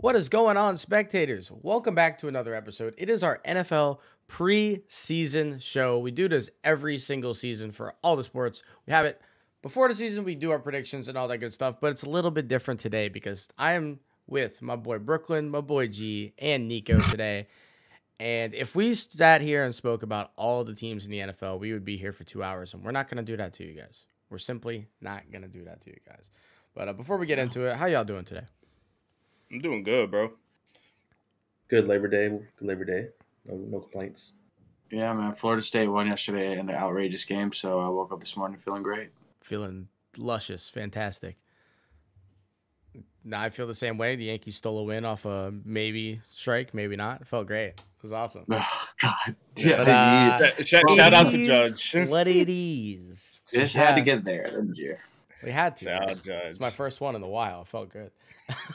What is going on, spectators? Welcome back to another episode. It is our NFL preseason show. We do this every single season for all the sports. We have it before the season. We do our predictions and all that good stuff, but it's a little bit different today because I am with my boy Brooklyn, my boy G, and Nico today. And if we sat here and spoke about all the teams in the NFL, we would be here for 2 hours, and we're not going to do that to you guys. We're simply not going to do that to you guys. But before we get into it, how y'all doing today? I'm doing good, bro. Good Labor Day. Good Labor Day. No complaints. Yeah, man. Florida State won yesterday in the outrageous game, so I woke up this morning feeling great. Feeling luscious. Fantastic. Now I feel the same way. The Yankees stole a win off a maybe strike, maybe not. It felt great. It was awesome. Oh, God. Yeah, But, Shout out to Judge. What it is. just had to get there, didn't you? We had to. Shout out Judge. It's my first one in a while. It felt good.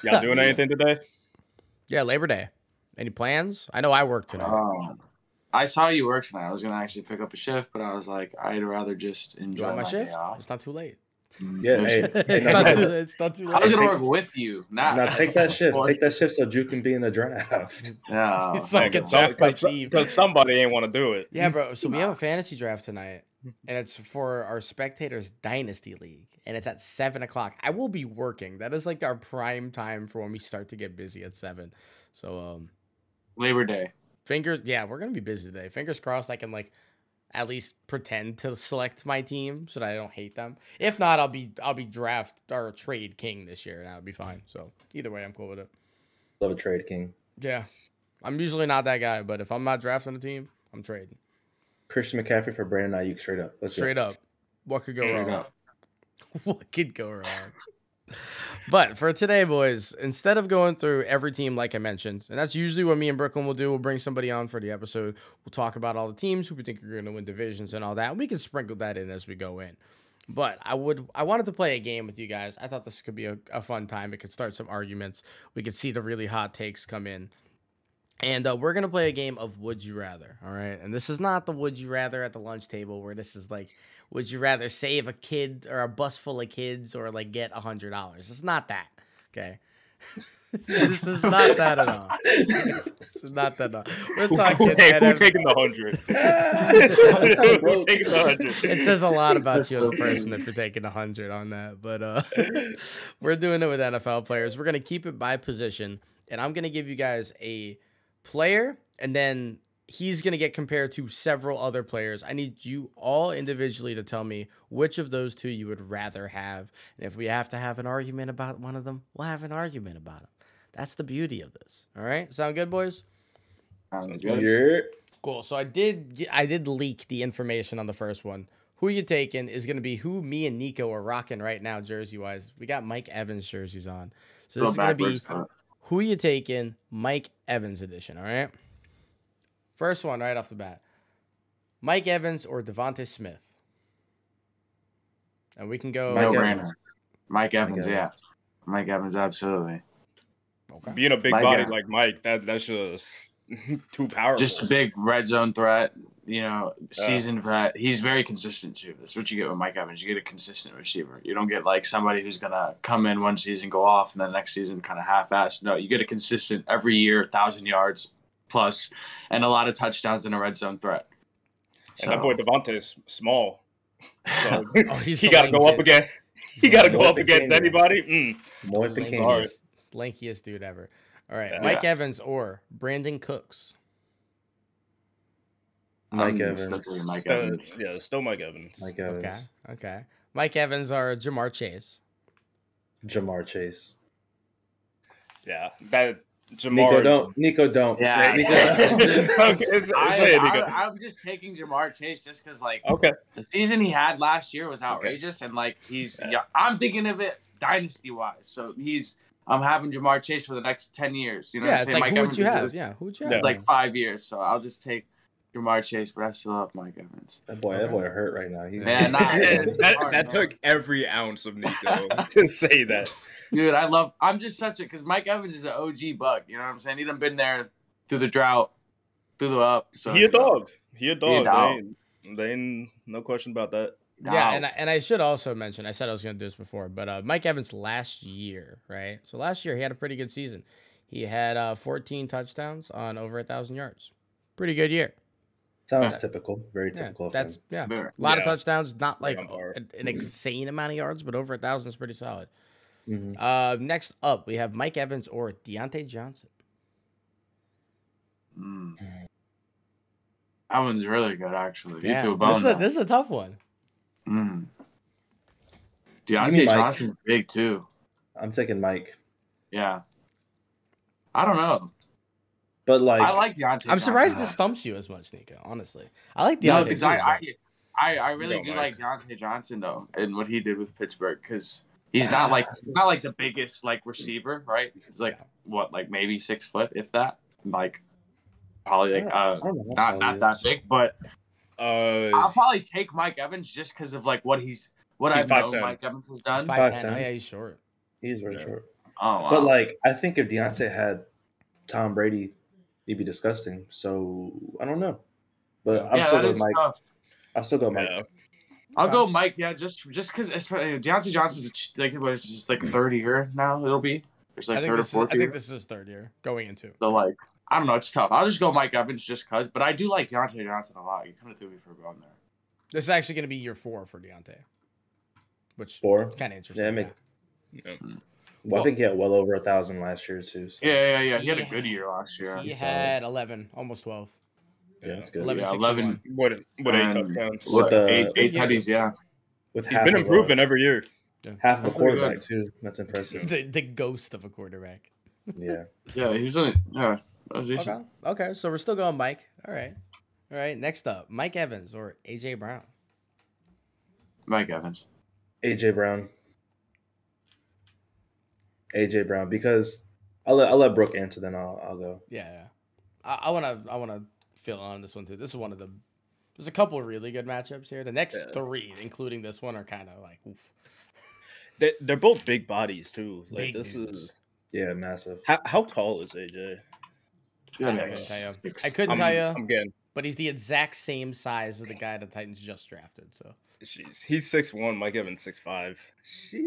Y'all doing anything today? Yeah, Labor Day. Any plans? I know I work tonight. I saw you work tonight. I was going to actually pick up a shift, but I was like, I'd rather just You enjoy want my my shift? day off. It's not too late. Yeah, hey, It's not too late. I was going to work with you. now take that shift. Take that shift so Drew can be in the draft. Yeah. He's so get drafted by Steve. Because somebody ain't want to do it. Yeah, bro. So we have a fantasy draft tonight, and it's for our Spectators Dynasty League, and it's at 7 o'clock. I will be working. That is like our prime time for when we start to get busy at 7. So, Labor Day. yeah, we're gonna be busy today. Fingers crossed. I can at least pretend to select my team so that I don't hate them. If not, I'll be draft or trade king this year, and that'll be fine. So either way, I'm cool with it. Love a trade king. Yeah, I'm usually not that guy, but if I'm not drafting a team, I'm trading. Christian McCaffrey for Brandon Ayuk straight up. Straight up. What could go Straight wrong? up. What could go wrong? But for today, boys, instead of going through every team like I mentioned, and that's usually what me and Brooklyn will do, we'll bring somebody on for the episode. We'll talk about all the teams who we think are going to win divisions and all that. And we can sprinkle that in as we go in. But I wanted to play a game with you guys. I thought this could be a fun time. It could start some arguments. We could see the really hot takes come in. And we're going to play a game of Would You Rather, all right? And this is not the Would You Rather at the lunch table where this is like, would you rather save a kid or a bus full of kids or get $100? It's not that, okay? This is not that at all. This is not that at all. We're talking. Hey, who's taking the 100? Who's taking the 100? It says a lot about you as a person if you're taking 100 on that. But we're doing it with NFL players. We're going to keep it by position, and I'm going to give you guys a player, and then he's going to get compared to several other players. I need you all individually to tell me which of those two you would rather have. And if we have to have an argument about one of them, we'll have an argument about them. That's the beauty of this. All right? Sound good, boys? Sounds good. Yeah. Cool. So I did leak the information on the first one. Who you taking is going to be who me and Nico are rocking right now, jersey-wise. We got Mike Evans jerseys on. So this is going to be who you taking, Mike Evans edition, all right? First one right off the bat. Mike Evans or Devonte Smith? And we can go... Mike Evans, yeah. Mike Evans, absolutely. Okay. Being a big Mike body Evans. like Mike, that's just too powerful. Just a big red zone threat, seasoned vet. He's very consistent, too. That's what you get with Mike Evans. You get a consistent receiver. You don't get somebody who's going to come in one season, go off, and then the next season kind of half-assed. No, you get a consistent every year, 1,000 yards plus, and a lot of touchdowns in a red zone threat. And that boy Devonte is small. So he got to go up against. He got to go up against anybody. More than Keenan. Lankiest dude ever. All right, Mike Evans or Brandon Cooks? Mike Evans. Mike Evans. Yeah, still Mike Evans. Mike Evans. Okay. Mike Evans or Jamar Chase? Jamar Chase. Yeah, that Jamar. Nico don't. Yeah. Nico. I'm just taking Jamar Chase just because, okay, the season he had last year was outrageous, and he's. Yeah, I'm thinking of it dynasty wise, so I'm having Jamar Chase for the next 10 years. You know, Yeah, what I'm it's saying? like Mike who Evans would you have? is- Yeah, who would you have? It's 5 years, so I'll just take Jamar Chase, but I still love Mike Evans. That boy hurt right now. That took every ounce of Nico to say that. Dude, I'm just such a, because Mike Evans is an OG buck. You know what I'm saying? He done been there through the drought, through the up. So He a dog. He a dog. dog. They ain't no question about that. Yeah, and I should also mention, I said I was going to do this before, but Mike Evans last year, right? So last year he had a pretty good season. He had 14 touchdowns on over 1,000 yards. Pretty good year. Sounds typical. Very Yeah, typical of that's him. a lot of touchdowns, not Right like on par. an insane amount of yards, but over 1,000 is pretty solid. Mhm. Next up, we have Mike Evans or Deontay Johnson. That one's really good, actually. Yeah, You bone this is a tough one. Deontay Johnson's big too. I'm taking Mike. Yeah. I don't know. But like, I like Deontay. I'm surprised this stumps you as much, Nico. Honestly, I like Deontay. No, because I really do Mike. like Deontay Johnson though, and what he did with Pittsburgh, because he's not like the biggest like receiver, right? He's like what, like maybe 6 foot, if that. Like probably like not that big, but I'll probably take Mike Evans just because of like what I know 5'10". Mike Evans has done. 5'10". Oh yeah, he's short. He's very short. Oh, wow. But like, I think if Deontay had Tom Brady, he'd be disgusting. So I don't know. But I'm still going Mike. Tough. I'll still go Mike. Yeah. I'll go Mike. Yeah, just because Deontay Johnson's like it's just like third year now. It'll be there's like third or fourth year. I think this is his third year going into. So like I don't know. It's tough. I'll just go Mike Evans just cause. But I do like Deontay Johnson a lot. You kind of threw me for a bone there. This is actually going to be year 4 for Deontay, which 4. kind of interesting. Yeah, it makes. Yeah. Well, I think he had well over 1,000 last year too. So. Yeah. He had a good year last year. He had 11, almost 12. Yeah, that's good. 11. What 8 touchdowns? With eight tutties, yeah. With He's been improving every year. Half of a quarterback too. That's impressive. The ghost of a quarterback. Yeah. Yeah, he was on it. Yeah, that was decent. Okay, so we're still going Mike. All right. Next up, Mike Evans or AJ Brown. Mike Evans. AJ Brown. AJ Brown, because I'll let Brooke answer, then I'll go. Yeah. I wanna fill on this one too. This is one of the. There's a couple of really good matchups here. The next 3, including this one, are kind of like oof. They're both big bodies too. Like Big this dudes. Yeah, massive. How tall is AJ? I couldn't tell you. I'm getting. But he's the exact same size as the guy the Titans just drafted. So he's 6'1", Mike Evans 6'5".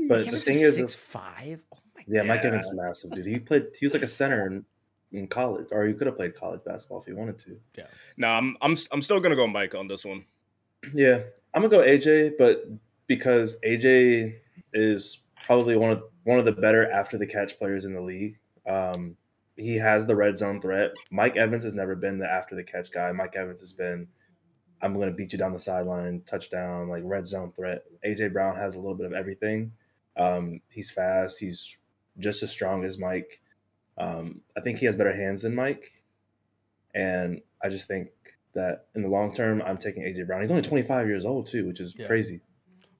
But the thing is, 6'5". Oh my god. Yeah, Mike Evans is massive, dude. He was like a center in college, or he could have played college basketball if he wanted to. Yeah. No, I'm still gonna go Mike on this one. Yeah, I'm gonna go AJ, but because AJ is probably one of the better after the catch players in the league. He has the red zone threat. Mike Evans has never been the after the catch guy. Mike Evans has been, I'm going to beat you down the sideline, touchdown, like red zone threat. AJ Brown has a little bit of everything. He's fast. He's just as strong as Mike. I think he has better hands than Mike. And I just think that in the long term, I'm taking AJ Brown. He's only 25 years old too, which is crazy.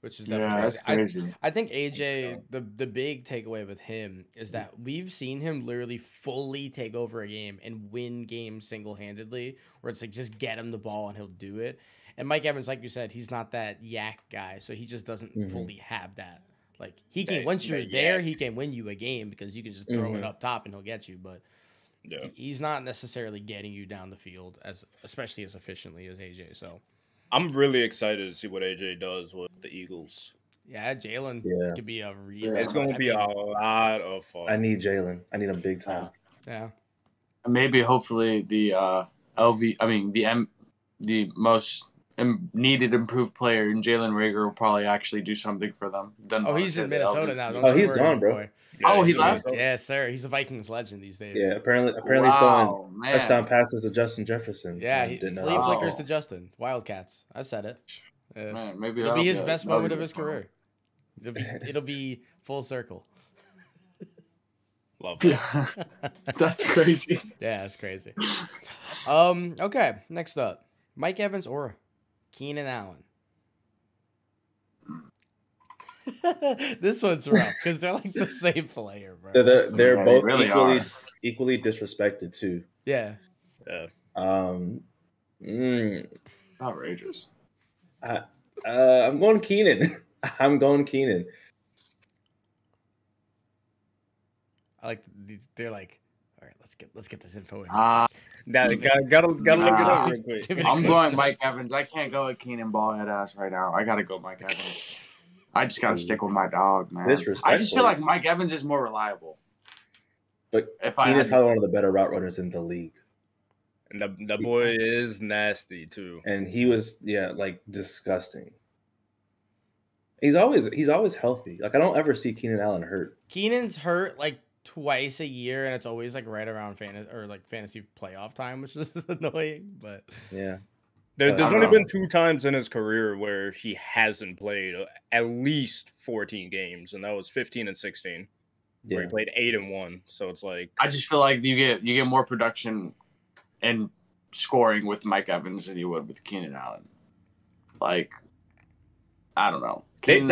Which is definitely crazy. I think AJ, the big takeaway with him is that we've seen him literally fully take over a game and win games single-handedly, where it's like just get him the ball and he'll do it. And Mike Evans, like you said, he's not that yak guy, so he just doesn't fully have that. Like he can once you're there, he can win you a game because you can just throw it up top and he'll get you. But he's not necessarily getting you down the field especially as efficiently as AJ. So. I'm really excited to see what AJ does with the Eagles. Yeah, Jalen could be a reason. It's going to be a lot of fun. I need Jalen. I need him big time. Yeah. Maybe hopefully the the most needed improved player in Jalen Reagor will probably actually do something for them. He's in Minnesota now. Don't he's gone, bro. Boy. Yeah, he left? Yes, sir. He's a Vikings legend these days. Yeah, apparently he's going touchdown passes to Justin Jefferson. Yeah, flea flickers to Justin. Wildcats. I said it. Man, maybe it'll be his best moment of his career. It'll be full circle. Love that. Yeah. That's crazy. Yeah, that's crazy. Okay, next up. Mike Evans or Keenan Allen. This one's rough because they're like the same player, bro. They're both really equally disrespected too. Yeah. Outrageous. I'm going Keenan. I'm going Keenan. I like these. They're like, all right, let's get this info in. Gotta look it up real quick. I'm going Mike Evans. I can't go with Keenan ballhead ass right now. I gotta go Mike Evans. I just gotta stick with my dog, man. I just feel like Mike Evans is more reliable. But If I Keenan had probably to, one of the better route runners in the league. And the boy is nasty too. And he was like disgusting. He's always healthy. Like I don't ever see Keenan Allen hurt. Keenan's hurt like twice a year, and it's always like right around fantasy playoff time, which is annoying. But Yeah. There's only been 2 times in his career where he hasn't played at least 14 games, and that was 15 and 16. Yeah. Where he played 8 and 1. So it's like I just feel like you get more production and scoring with Mike Evans than you would with Keenan Allen. Like, I don't know. they've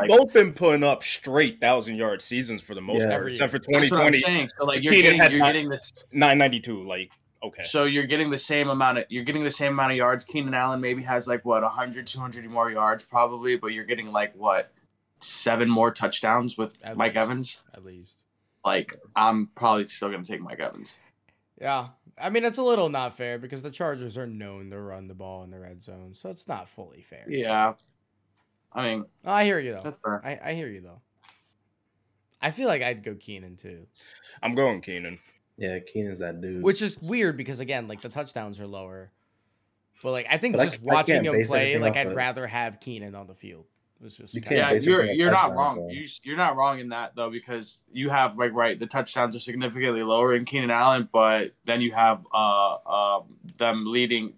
both been putting up straight 1,000-yard seasons for the most part, except for 2020. That's what I'm saying. So like you're getting this 992. Like okay. So you're getting the same amount of yards. Keenan Allen maybe has like what 100, 200 more yards probably, but you're getting like what 7 more touchdowns with Mike Evans at least. Like I'm probably still gonna take Mike Evans. Yeah. I mean, it's a little not fair because the Chargers are known to run the ball in the red zone, so it's not fully fair. Yeah. I mean, I hear you, though. That's fair. I hear you, though. I feel like I'd go Keenan, too. I'm going Keenan. Yeah, Keenan's that dude. Which is weird because, again, like, the touchdowns are lower. But, like, I think just watching him play, like, I'd rather have Keenan on the field. It's just you're not wrong. You're not wrong in that though, because you have like the touchdowns are significantly lower in Keenan Allen, but then you have them leading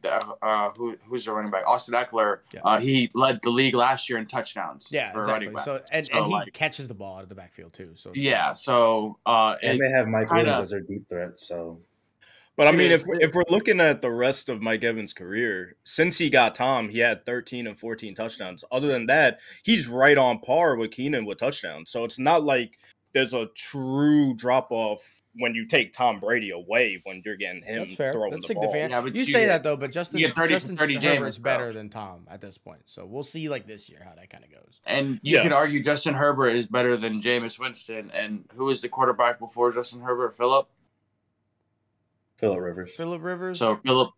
who's the running back, Austin Eckler. Yeah. He led the league last year in touchdowns. Yeah, for exactly. running back. So and he catches the ball out of the backfield too. So yeah, so and they have Mike Williams as their deep threat. So. But I mean, if we're looking at the rest of Mike Evans' career, since he got Tom, he had 13 and 14 touchdowns. Other than that, he's right on par with Keenan with touchdowns. So it's not like there's a true drop-off when you take Tom Brady away when you're getting him throwing the ball. Yeah, but you say that, though, but Justin Herbert's better than Tom at this point. So we'll see like this year how that kind of goes. And you could argue Justin Herbert is better than Jameis Winston. And who was the quarterback before Justin Herbert? Phillip Rivers. So Phillip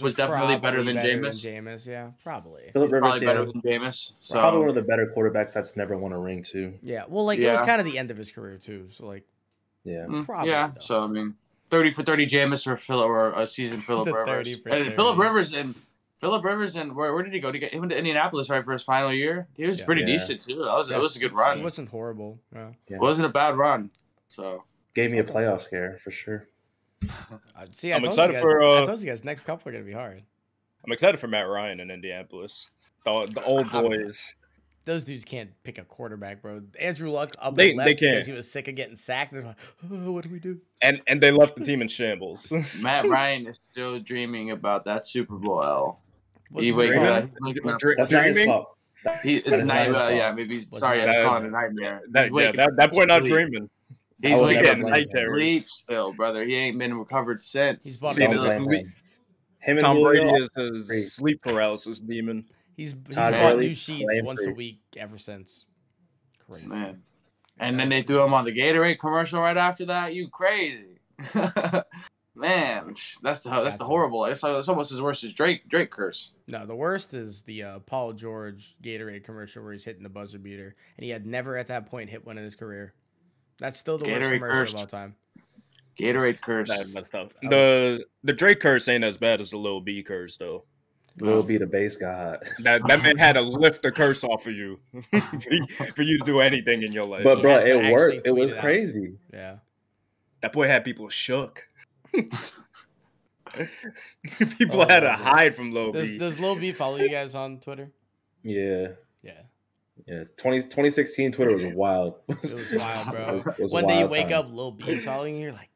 was definitely better than Jameis. Yeah, probably. Phillip Rivers probably better than Jameis. So probably one of the better quarterbacks that's never won a ring too. Yeah, well, like it was kind of the end of his career too. So like, probably. Yeah, though. So I mean, 30 for 30 Jameis or a season Phillip Rivers. And Phillip Rivers and where did he go? He went to Indianapolis right for his final year. He was pretty decent too. It was a good run. It wasn't horrible. Yeah. It wasn't a bad run. So gave me a playoff scare for sure. See, I'm excited for. I told you guys, next couple are gonna be hard. I'm excited for Matt Ryan in Indianapolis. The old boys. Those dudes can't pick a quarterback, bro. Andrew Luck up and left because he was sick of getting sacked. They're like, oh, what do we do? And they left the team in shambles. Matt Ryan is still dreaming about that Super Bowl L. He wakes up. That's not his fault. Maybe. Sorry, I called it a nightmare. That boy not dreaming. He's waking up sleep still, brother. He ain't been recovered since. He's Tom Brady is his sleep paralysis demon. He's bought new sheets once a week ever since. Crazy. Man. And then they threw him on the Gatorade commercial right after that. You crazy. Man, that's the horrible. It's almost as worse as Drake curse. No, the worst is the Paul George Gatorade commercial where he's hitting the buzzer beater, and he had never at that point hit one in his career. That's still the worst commercial of all time. Gatorade curse. That's tough. The Drake curse ain't as bad as the Lil B curse though. Lil B the base god. That man had to lift the curse off of you for you to do anything in your life. But bro, it worked. It was crazy. Yeah. That boy had people shook. People had to hide from Lil B. Does Lil B follow you guys on Twitter? Yeah. Yeah, 2016 Twitter was wild. It was wild, bro. One day you wake up, Lil B's following you, you're like,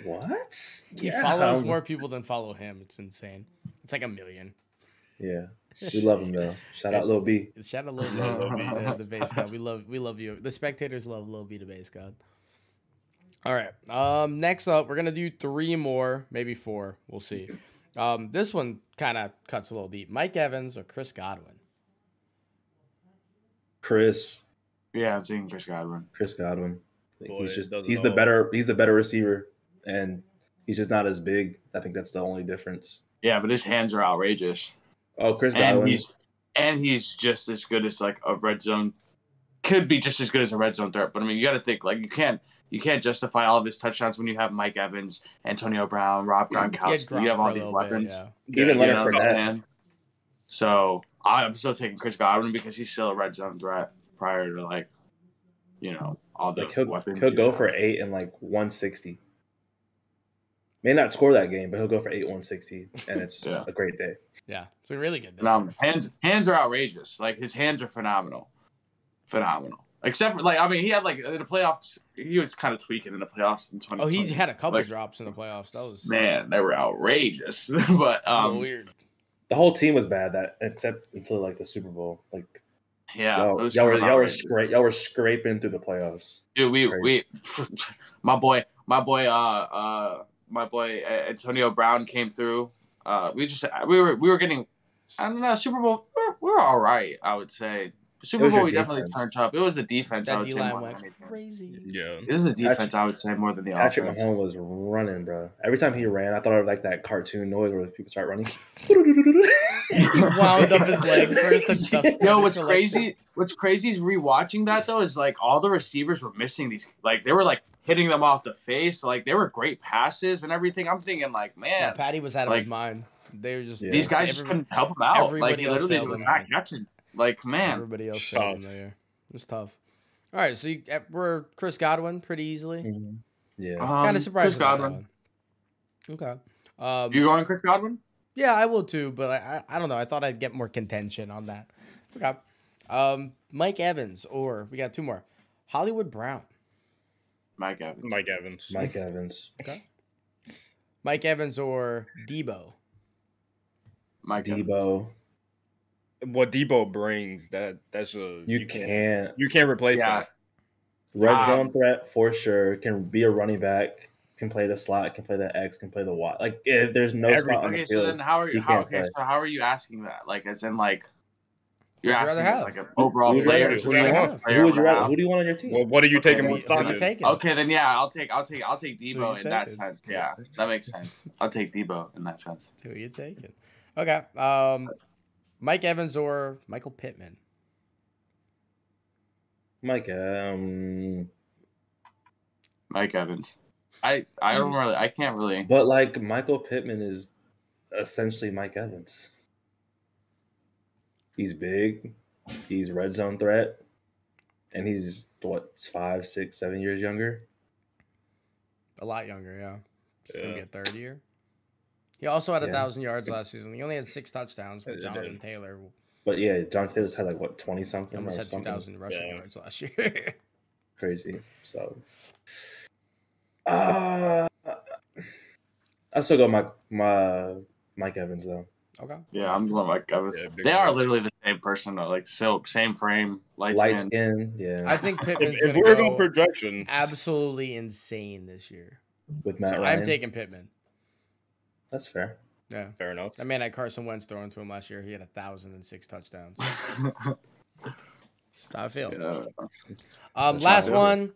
what? He follows more people than follow him. It's insane. It's like 1 million. Yeah, we love him though. Shout out Lil B. Shout out Lil B, the base god. We love you. The spectators love Lil B, the base god. All right. Next up, we're gonna do 3 more, maybe 4. We'll see. This one kind of cuts a little deep. Mike Evans or Chris Godwin? Chris. Yeah, I'm saying Chris Godwin. Boy, he's the better receiver, and he's just not as big. I think that's the only difference. Yeah, but his hands are outrageous. Oh, Chris Godwin. And he's just as good as like a red zone. Could be just as good as a red zone threat, but I mean, you got to think like you can't you can't justify all of his touchdowns when you have Mike Evans, Antonio Brown, Rob Gronkowski. You have all these weapons. Even Leonard Fournette. So I'm still taking Chris Godwin because he's still a red zone threat prior to all the weapons. He'll go for 8 and 160. May not score that game, but he'll go for 8 160, and it's a great day. Yeah, it's a really good day. Now, hands are outrageous. Like his hands are phenomenal. Except for he had in the playoffs, he was kind of tweaking in the playoffs in 2020. Oh, he had a couple drops in the playoffs. That was they were outrageous. But weird. The whole team was bad except until the Super Bowl. Y'all were scraping through the playoffs. Dude, we my boy Antonio Brown came through. We were getting, I don't know, Super Bowl. We're all right, I would say. Super Bowl, we definitely turned up. It was the defense, I would say, more than anything. Crazy. Yeah. This is the defense, I would say, more than the offense. Patrick Mahomes was running, bro. Every time he ran, I thought of that cartoon noise where people start running. He wound up his legs first. Yo, what's crazy is rewatching that, though, is all the receivers were missing these. They were hitting them off the face. They were great passes and everything. I'm thinking, man. Yeah, Patty was out of his mind. They were just these guys just couldn't help him out. Everybody else literally was not catching. Man. Everybody else failed him there. It was tough. All right, so we're Chris Godwin pretty easily. Mm-hmm. Yeah. Kind of surprised. Chris Godwin. Okay. You going Chris Godwin? Yeah, I will too, but I don't know. I thought I'd get more contention on that. Okay. Mike Evans, or we got 2 more. Hollywood Brown. Mike Evans. Mike Evans. Okay. Mike Evans or Debo. Debo. What Debo brings, you can't replace that. Red zone threat for sure. Can be a running back. Can play the slot. Can play the X. Can play the Y. There's no spot on the field. So then how are you asking that? As in you're asking as an overall player. Who would you rather? Who do you want on your team? Well, what are you taking? Okay, then I'll take Debo in that sense. Yeah, that makes sense. I'll take Debo in that sense. Who are you taking? Okay. Mike Evans or Michael Pittman? Mike Evans. I can't really. But Michael Pittman is essentially Mike Evans. He's big. He's red zone threat, and he's 5, 6, 7 years younger. A lot younger, yeah. He's gonna be a third year. He also had 1,000 yards last season. He only had 6 touchdowns with Jonathan Taylor. But yeah, Jonathan Taylor's had 20 something. He almost had 2,000 rushing yards last year. Crazy. So, I still go Mike Evans though. Okay. Yeah, I'm going Mike Evans. Yeah, they are literally the same person though. Same frame, light skin. Yeah. I think Pittman's if we're going projections, absolutely insane this year with Matt Ryan. I'm taking Pittman. That's fair. Yeah, fair enough. That man had Carson Wentz throwing to him last year. He had 1,006 touchdowns. That's how I feel. Yeah. Last one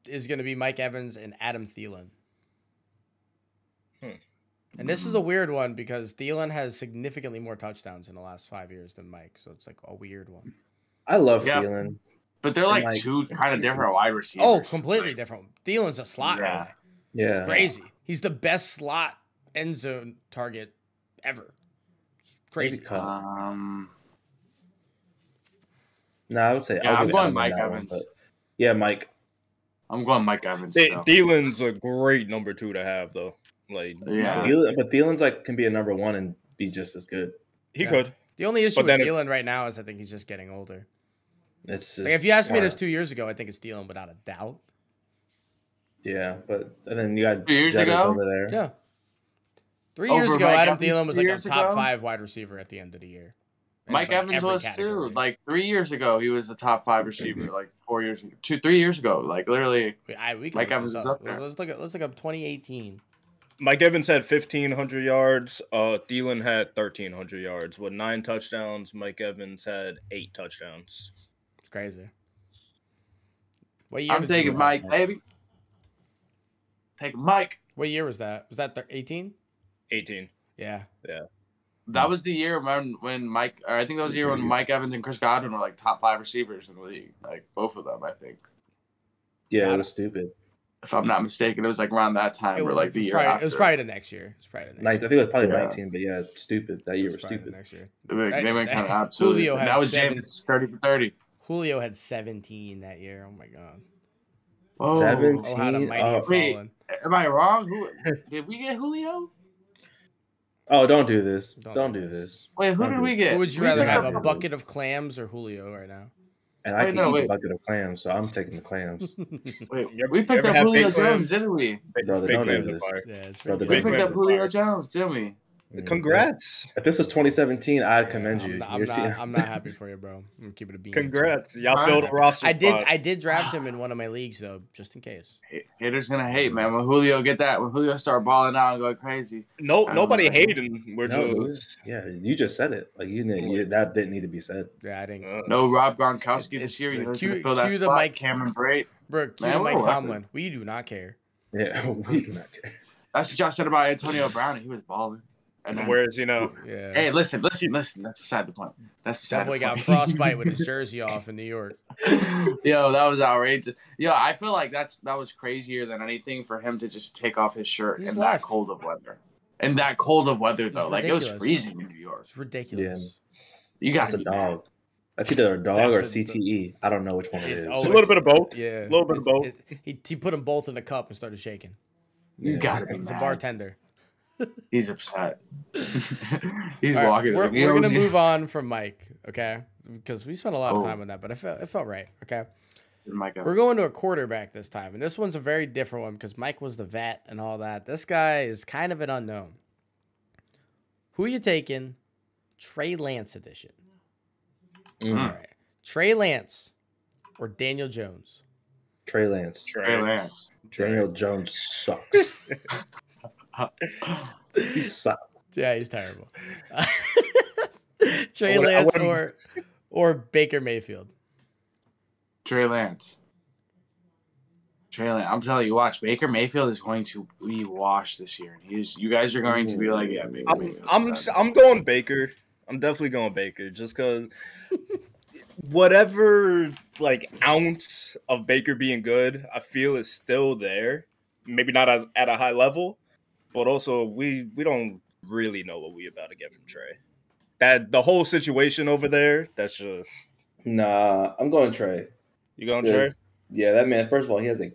is going to be Mike Evans and Adam Thielen. And this is a weird one because Thielen has significantly more touchdowns in the last 5 years than Mike, so it's a weird one. I love Thielen, but they're two kind of different wide receivers. Oh, completely different. Thielen's a slot guy. Yeah, it's crazy. He's the best slot end zone target ever. It's crazy. No, I would say I'm going Mike Evans. Mike. I'm going Mike Evans. Thielen's a great number 2 to have, though. But Thielen's can be a number 1 and be just as good. He could. The only issue with Thielen right now is I think he's just getting older. It's if you asked me this 2 years ago, I think it's Thielen without a doubt. Yeah, and then you got 2 years ago over there. Yeah. 3 years ago, Adam Thielen was a top 5 wide receiver at the end of the year. Mike Evans was too. 3 years ago, he was the top 5 receiver. 4 years ago, 3 years ago, literally. Mike Evans was up there. Let's look up 2018. Mike Evans had 1,500 yards. Thielen had 1,300 yards with 9 touchdowns. Mike Evans had 8 touchdowns. It's crazy. What year? I'm taking Mike, baby. Taking Mike. What year was that? Was that 18? 18. Yeah. That was the year when Mike. I think that was the year when Mike Evans and Chris Godwin were top 5 receivers in the league. Both of them, I think. Yeah, it was stupid. If I'm not mistaken, it was like around that time or like the year after. It was probably the next year. I think it was probably 19, but yeah, stupid. That year was stupid. Next year. They went kind of absolutely. That was James 30 for 30. Julio had 17 that year. Oh my god. Oh, 17. How the mighty have fallen. Am I wrong? Did we get Julio? Oh, don't do this. Don't do this. Wait, who did we get? Who would you rather have, a bucket of clams or Julio right now? And I can eat a bucket of clams, so I'm taking the clams. Wait, we picked up Julio Jones, didn't we? Brother, don't do this. Yeah, we picked up Julio Jones, didn't we? Congrats. If this was 2017, I'd commend you. I'm not happy for you, bro. I'm gonna keep it a bean. Congrats. Y'all filled the roster. I did draft him in one of my leagues though, just in case. Haters gonna hate, man. When Julio start balling out and going crazy. Nobody hating. We're just you just said it. Like that didn't need to be said. Yeah, I didn't. No Rob Gronkowski this year. Cue the Mike Cameron Brate. Bro, cue the Mike Tomlin. We do not care. Yeah, we do not care. That's what y'all said about Antonio Brown. He was balling. And whereas, hey, listen. That's beside the point. That boy got frostbite with his jersey off in New York. Yo, that was outrageous. Yo, I feel like that was crazier than anything for him to just take off his shirt in that cold of weather. In that cold of weather, though, like it was freezing in New York. It's ridiculous. Yeah. You got a dog. That's either a dog or CTE. I don't know which one it is. A little bit of both. Yeah, a little bit of both. He put them both in a cup and started shaking. You got to be He's a bartender. He's upset. He's right, walking. We're gonna move on from Mike, okay? Because we spent a lot of time on that, but it felt right, okay? We're going to a quarterback this time, and this one's a very different one because Mike was the vet and all that. This guy is kind of an unknown. Who are you taking? Trey Lance edition. All right, Trey Lance or Daniel Jones? Trey Lance. Trey Lance. Daniel Jones sucks. He sucks. Yeah, he's terrible. Trey Lance or Baker Mayfield. Trey Lance. I'm telling you, watch. Baker Mayfield is going to be washed this year. You guys are going to be like, yeah, Baker Mayfield. I'm going Baker. I'm definitely going Baker just because whatever like ounce of Baker being good, I feel is still there. Maybe not as at a high level, but also we don't really know what we about to get from Trey. That the whole situation over there, that's just I'm going Trey. You going Trey? Yeah, that man. First of all, he has a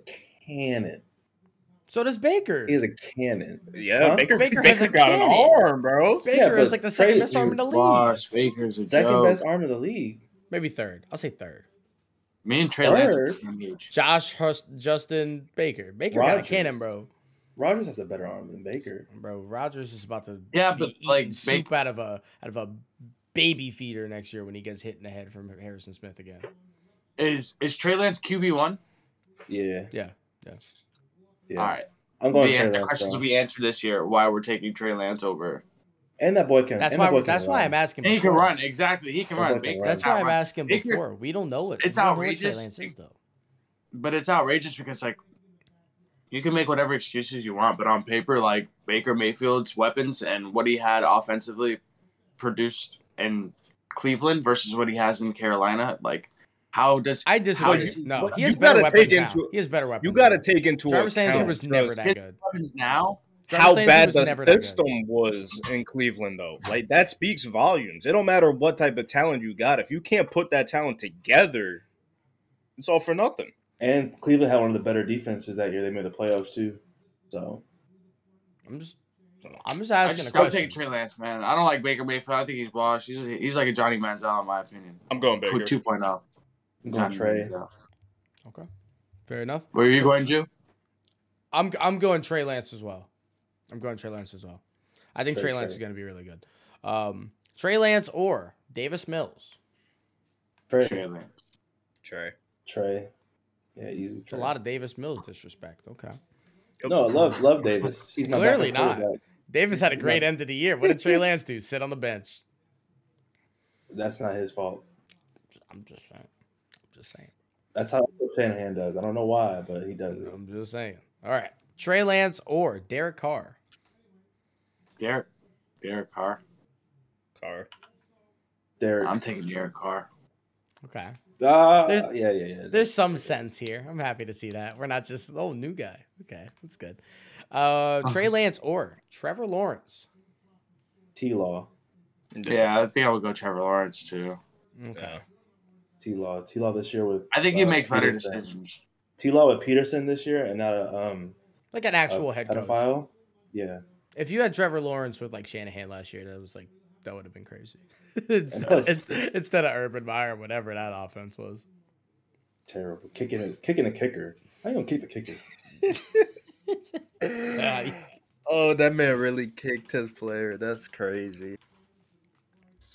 cannon. So does Baker. He has a cannon. Yeah, huh? Baker has a got cannon. An arm, bro. Baker is like the second best arm in the league. Gosh, Baker's a second best arm in the league. Maybe third. I'll say third. Me and Trey Lance. Josh, Justin, Baker. Baker got a cannon, bro. Rodgers has a better arm than Baker. Bro, Rodgers is about to but like soup out of a baby feeder next year when he gets hit in the head from Harrison Smith again. Is Trey Lance QB1? Yeah. All right. I'm going Trey Lance. The questions will be answered this year why we're taking Trey Lance over. And that boy can. That's why I'm asking. And he can run. Exactly. He can run. That's why I'm asking before. We don't know it. It's outrageous. Trey Lance is, though. But it's outrageous because like you can make whatever excuses you want, but on paper, like Baker Mayfield's weapons and what he had offensively produced in Cleveland versus what he has in Carolina, like how does I disagree? No, he has better weapons now. He has better weapons. You got to take into account. Travis Etienne was never that good. Weapons now. How bad the system was in Cleveland, though. Like, that speaks volumes. It don't matter what type of talent you got. If you can't put that talent together, it's all for nothing. And Cleveland had one of the better defenses that year. They made the playoffs, too. So, I'm just asking a question. I'm taking Trey Lance, man. I don't like Baker Mayfield. I think he's washed. He's like a Johnny Manziel, in my opinion. I'm going Baker. 2.0. I'm going Trey. Okay. Fair enough. Where are you going, Jew? I'm going Trey Lance as well. I think Trey Lance is going to be really good. Trey Lance or Davis Mills? Trey Lance. Trey. Yeah, easy. Trey. A lot of Davis Mills disrespect. Okay. No, love Davis. He's clearly not. Davis had a great end of the year. What did Trey Lance do? Sit on the bench. That's not his fault. I'm just saying. That's how Shanahan does. I don't know why, but he does it. I'm just saying. All right. Trey Lance or Derek Carr? Derek Carr. Derek. I'm taking Derek Carr. Okay. Yeah. There's some sense here. I'm happy to see that. We're not just new guy. Okay, that's good. Trey Lance or Trevor Lawrence. T-Law. Yeah, I think I would go Trevor Lawrence too. Okay. T-Law this year with. I think he makes better Peterson. decisions. T-Law with Peterson this year, and not like an actual head coach. Pedophile. Yeah. If you had Trevor Lawrence with like Shanahan last year, that would have been crazy. instead of Urban Meyer, whatever that offense was. Terrible. Kicking a kicker. How you gonna keep a kicker? Oh, that man really kicked his player. That's crazy.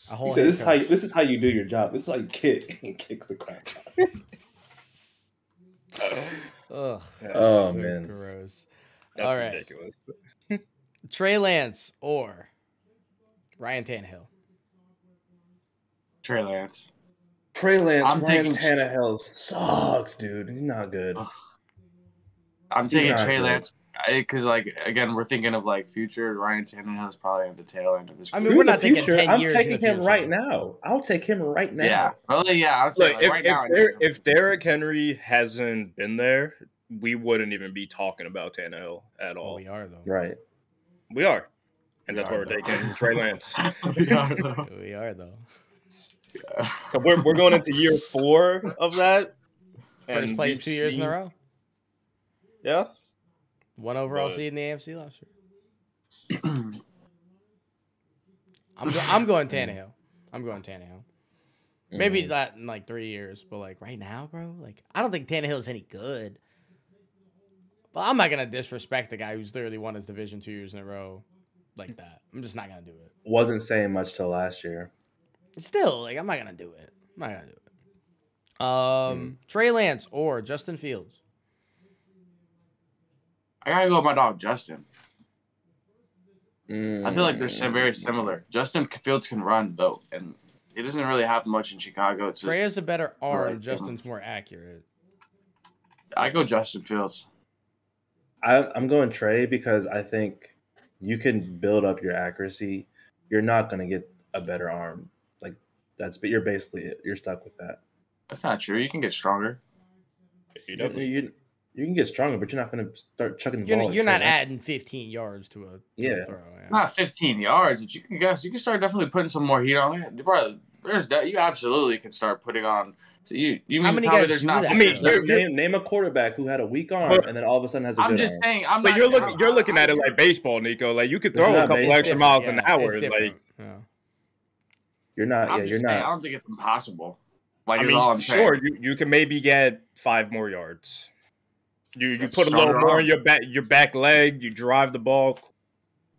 He said, this is how you do your job. This is how you kick. He kicks the crap out. Oh so man, gross. That's all right, ridiculous. Trey Lance or Ryan Tannehill. Trey Lance. Ryan Tannehill sucks, dude. He's not good. I'm taking Trey Lance because, like, again, we're thinking of like future. Ryan Tannehill is probably at the tail end of his career. I mean, we're not thinking 10 years. I'm taking him right now. I'll take him right now. Yeah, really, yeah. I'll say, Look, right now. If Derrick Henry hasn't been there, we wouldn't even be talking about Tannehill at all. We are though. Right. We are, and that's why we're taking Trey Lance. We are though. Yeah. So we're going into year 4 of that. First place 2 years in a row. Yeah. 1 overall seed in the AFC last year. I'm going Tannehill. Maybe that in like 3 years, but like right now, bro, like I don't think Tannehill's any good. But I'm not gonna disrespect the guy who's literally won his division 2 years in a row like that. I'm just not gonna do it. Wasn't saying much till last year. Still, like I'm not gonna do it. Trey Lance or Justin Fields. I gotta go with my dog Justin. I feel like they're very similar. Justin Fields can run though, and he doesn't really have much in Chicago. It's Trey has a better arm. Justin's more accurate. I go Justin Fields. I'm going Trey because I think you can build up your accuracy. You're not going to get a better arm. Like but you're basically it. You're stuck with that. That's not true. You can get stronger. You can get stronger, but you're not going to start chucking the ball. You're not adding 15 yards to a throw. Yeah. Not 15 yards, but you can start definitely putting some more heat on it. Bro, you absolutely can start putting on. So you how many guys there's do not? that? I mean, name a quarterback who had a weak arm and then all of a sudden has a good arm. I'm just saying. You're looking at it like baseball, Nico. Like you could throw a couple extra miles an hour. Like you're not. You're not. I don't think it's impossible. Like all I'm saying. Sure, you can maybe get 5 more yards. You put a little more in your back leg. You drive the ball.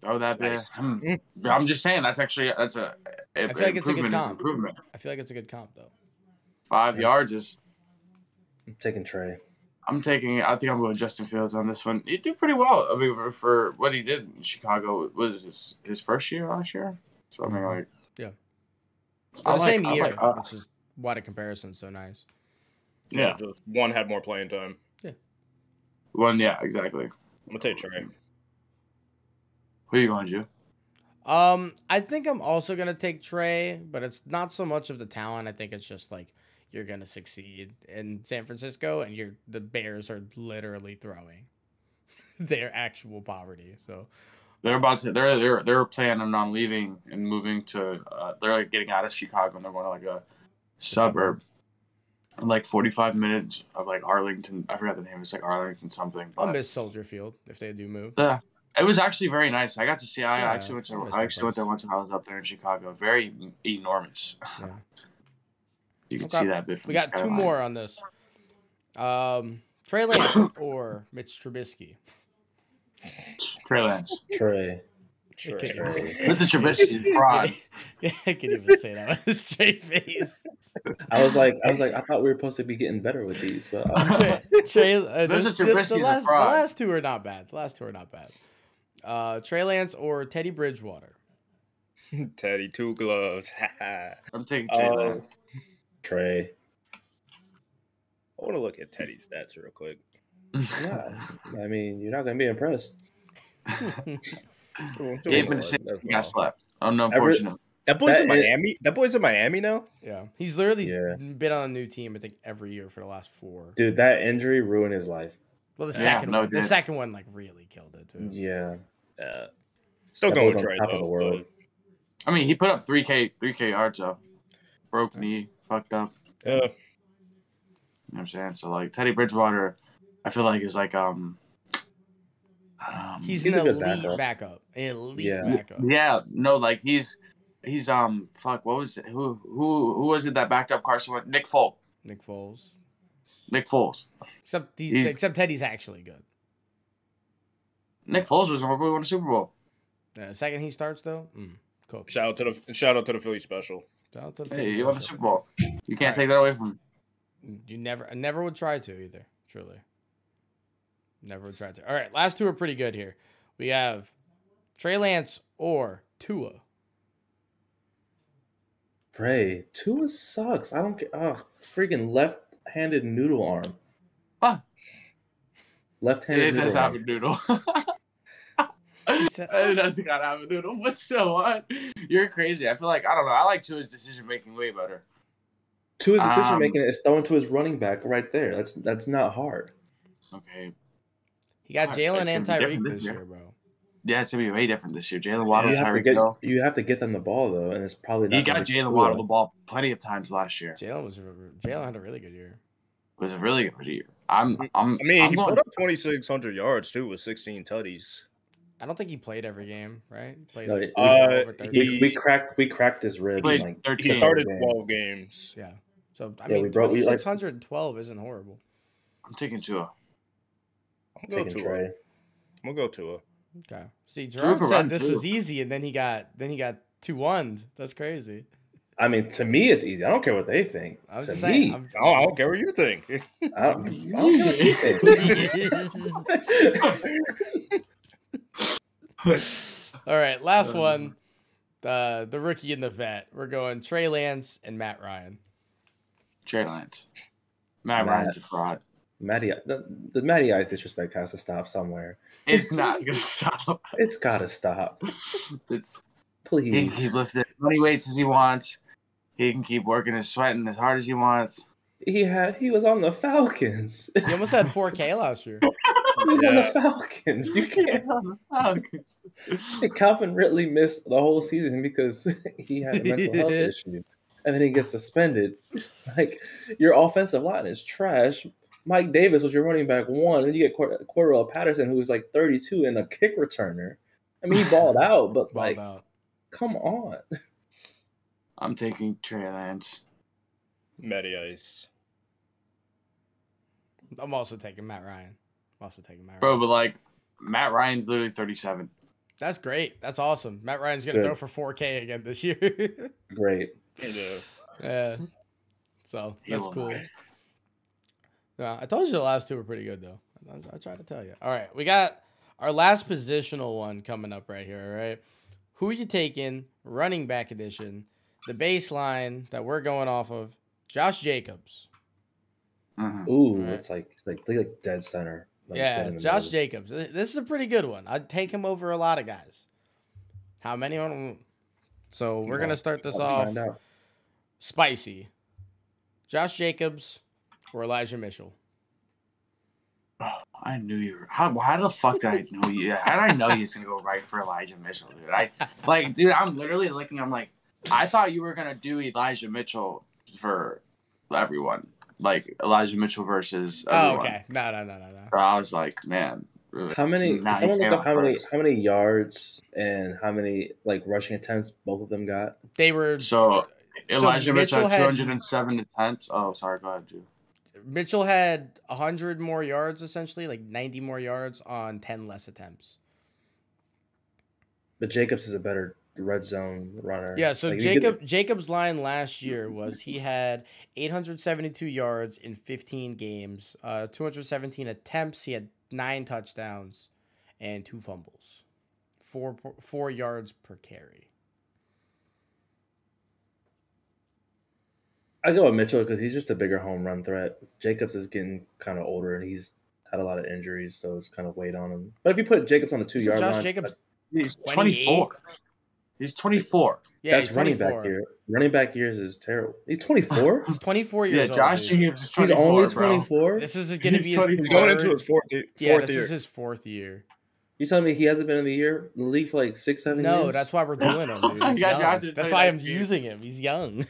Oh, that nice. I'm just saying I feel like it's a good comp. I feel like it's a good comp though. 5 yards is. I'm taking Trey. I think I'm going Justin Fields on this one. He did pretty well. I mean, for what he did in Chicago, was his first year last year? So I mean, like, yeah, the same year, which is why the comparison's so nice. Yeah, just one had more playing time. Yeah, one. Yeah, exactly. I'm gonna take Trey. Who are you going to? I think I'm also gonna take Trey, but it's not so much of the talent. I think it's just like you're gonna succeed in San Francisco, and the Bears are literally throwing their actual poverty. So they're they're planning on leaving and moving to. They're like getting out of Chicago, and they're going to like a suburb. Like 45 minutes of like Arlington. I forgot the name. It's like Arlington something. I'll miss Soldier Field if they do move. Yeah. It was actually very nice. I got to see. I actually went there once when I was up there in Chicago. Very enormous. Yeah. You can see that bit from We got 2 more on this. Trey Lance or Mitch Trubisky. Trey Lance. Trey. What's a Trubisky fraud? Yeah, I can even say that with a straight face. I was like, I thought we were supposed to be getting better with these, but Trey, the last 2 are not bad. Trey Lance or Teddy Bridgewater. Teddy 2 gloves. I'm taking Trey Lance. Trey. I want to look at Teddy's stats real quick. Yeah, I mean, you're not gonna be impressed. Game and got slept. Oh no, unfortunately. That boy's in Miami. That boy's in Miami now. Yeah, he's literally been on a new team. I think every year for the last 4. Dude, that injury ruined his life. Well, the second one like really killed it too. Yeah. Still that going with on Trey top of the world. I mean, he put up 3K yards though. Broke knee, fucked up. Yeah. You know what I'm saying? So like Teddy Bridgewater, I feel like is like he's an elite backup. An elite backup. Yeah, no, like he's fuck, what was it? Who was it that backed up Carson Wentz? Nick Foles. Except Teddy's actually good. Nick Foles was when we won a Super Bowl. Second he starts though. Cool. Shout out to the Philly special. Hey, you won a Super Bowl. You can't take that away from him. You never would try to either. Truly. Never would try to. All right, last 2 are pretty good here. We have Trey Lance or Tua. Tua sucks. I don't care. Oh, freaking left-handed noodle arm. Huh. Left-handed noodle. It does have a noodle. It doesn't gotta have a noodle, but still, what? You're crazy. I feel like, I don't know. I like Tua's decision-making way better. Tua's decision-making is throwing to his running back right there. That's not hard. Okay. He got Jalen and Tyreek this year, bro. Yeah, it's going to be way different this year. Jalen Waddle, Tyreek Hill. You have to get them the ball, though, and it's probably not. He got Jalen Waddle the ball plenty of times last year. Jalen had a really good year. It was a really good year. He put up 2,600 yards, too, with 16 tutties. I don't think he played every game, right? We cracked his ribs. He started 12 games. Yeah. So, I mean, 2,612 isn't horrible. I'm taking Tua. I'm going to Trey. I'm going to go Tua. Okay. See, Gerard said this was easy, and then he got 2-1'd. That's crazy. I mean, to me, it's easy. I don't care what they think. I don't care what you think. I don't care what you think. All right, last one. The rookie and the vet. We're going Trey Lance and Matt Ryan. Trey Lance. Matt Ryan's a fraud. The Matty Ice disrespect has to stop somewhere. It's not gonna stop. It's gotta stop. Please. He can keep lifting as many weights as he wants. He can keep working and sweating as hard as he wants. He was on the Falcons. He almost had 4K last year. He was on the Falcons. You can't. On the Falcons. Calvin Ridley missed the whole season because he had a mental health issue, and then he gets suspended. Like, your offensive line is trash. Mike Davis was your running back 1, and then you get Cordell Patterson, who was like 32 and a kick returner. I mean, he balled out, but come on. I'm taking Trey Lance. Matty Ice. I'm also taking Matt Ryan. Bro, but like, Matt Ryan's literally 37. That's great. That's awesome. Matt Ryan's going to throw for 4K again this year. Great. Yeah. So, that's cool. Yeah, I told you the last 2 were pretty good, though. I tried to tell you. All right, we got our last positional one coming up right here, all right? Who are you taking? Running back edition. The baseline that we're going off of, Josh Jacobs. Mm-hmm. Ooh, right. It's like dead center. Like dead Josh Jacobs. This is a pretty good one. I'd take him over a lot of guys. How many on him? So we're going to start this off spicy. Josh Jacobs or Elijah Mitchell? Oh, I knew you were. How the fuck did I know you? How did I know he's going to go right for Elijah Mitchell, dude? Dude, I'm literally looking. I'm like, I thought you were going to do Elijah Mitchell for everyone. Like, Elijah Mitchell versus everyone. Oh, okay. No. So I was like, man. How many? Someone look up how many yards and how many rushing attempts both of them got. They were Elijah Mitchell had 207 attempts. Oh, sorry. Go ahead, Drew. Mitchell had 100 more yards, essentially, 90 more yards on 10 less attempts. But Jacobs is a better red zone runner. Yeah, so Jacobs' line last year was he had 872 yards in 15 games, 217 attempts. He had 9 touchdowns and 2 fumbles, 4 yards per carry. I go with Mitchell because he's just a bigger home run threat. Jacobs is getting kind of older and he's had a lot of injuries, so it's kind of weighed on him. But if you put Jacobs on the 2-yard line, Jacobs, he's 24. He's 24. Yeah, That's he's running 24. back year. Running back years is terrible. He's 24. He's 24 Yeah, years old. Josh dude. Jacobs is He's 24. only bro. 24. This is going to be his 24. He's going into third- his fourth Yeah, year. this is his 4th year. You telling me he hasn't been in the league for like 6-7 years? No, that's why we're doing him, dude. I He's got young. drafted in That's why I'm 2019. using him. He's young.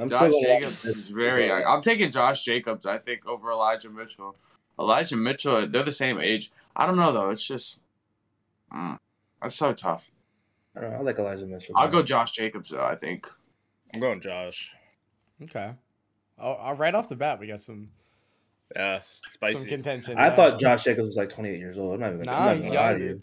I'm Josh still Jacobs is very young. I'm taking Josh Jacobs, I think, over Elijah Mitchell. Elijah Mitchell, they're the same age. I don't know, though. It's just that's so tough. I don't know. I like Elijah Mitchell. I'll go Josh Jacobs, though, I think. I'm going Josh. Okay. Oh, right off the bat, we got some Spicy. contention. I thought Josh Jacobs was like 28 years old. I'm not even Nah, he's young, to you. dude.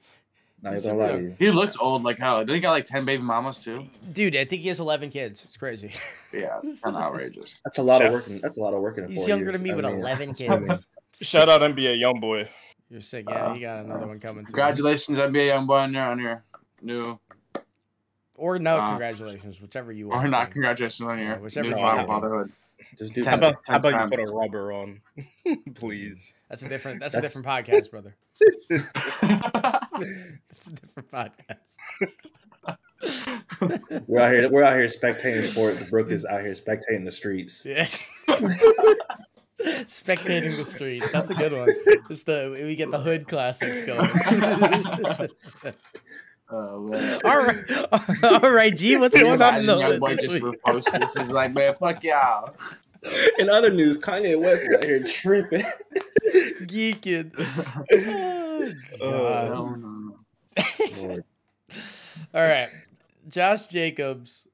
Not He's even gonna lie super to you. He looks old like hell. Didn't he got like 10 baby mamas, too? Dude, I think he has 11 kids. It's crazy. Yeah, it's kind of outrageous. That's a lot of working. That's a lot of working. In He's 4 younger years. than me I with mean, 11 kids. Shout out NBA YoungBoy. You're sick. Yeah, he got another one coming too. Congratulations, NBA young boy on your new. Or no, congratulations, whichever you want. Or not congratulations on Yeah, your whichever new you want. fatherhood. Just do How about you times. put a rubber on, please? That's a different podcast, brother. It's a different podcast. We're out here spectating sports. Brooke is out here spectating the streets. Yes. Spectating the streets. That's a good one. We get the hood classics going. Oh, man. All right, G. What's going on in the Young hood boy this just week? reposted this. Is like, man, fuck y'all. In other news, Kanye West is out here tripping. Geeking. Oh, God. Lord. All right, Josh Jacobs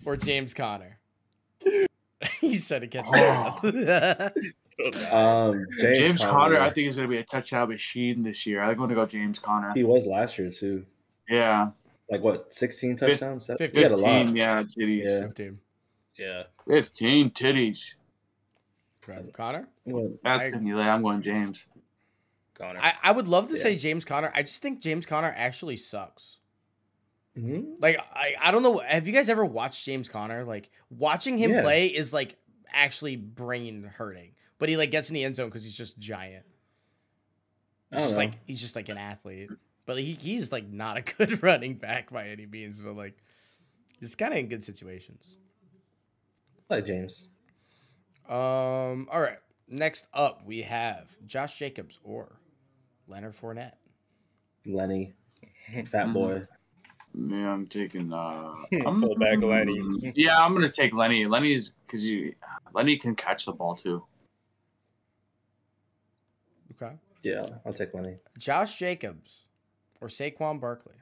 or James Conner. He's trying to catch up. Conner, James Conner, I think, is going to be a touchdown machine this year. I'm going to go James Conner. he was last year too. Yeah. Like what? 16 touchdowns. 15. He had a lot. 15, yeah, titties. Yeah. 15. Yeah. 15 titties. Connor? That's in Eli. I'm going James. Connor. I would love to say James Conner. I just think James Conner actually sucks. Mm-hmm. Like, I don't know. Have you guys ever watched James Conner? Like, watching him play is, like, actually brain hurting. But he, like, gets in the end zone because he's just giant. He's just like an athlete. But he's, like, not a good running back by any means. But, like, he's kind of in good situations. I like James. All right. Next up, we have Josh Jacobs or Leonard Fournette. Lenny. Fat boy. Yeah, I'm taking Fullback Lenny. Yeah, I'm gonna take Lenny. Lenny's because Lenny can catch the ball too. Okay. Yeah, I'll take Lenny. Josh Jacobs or Saquon Barkley.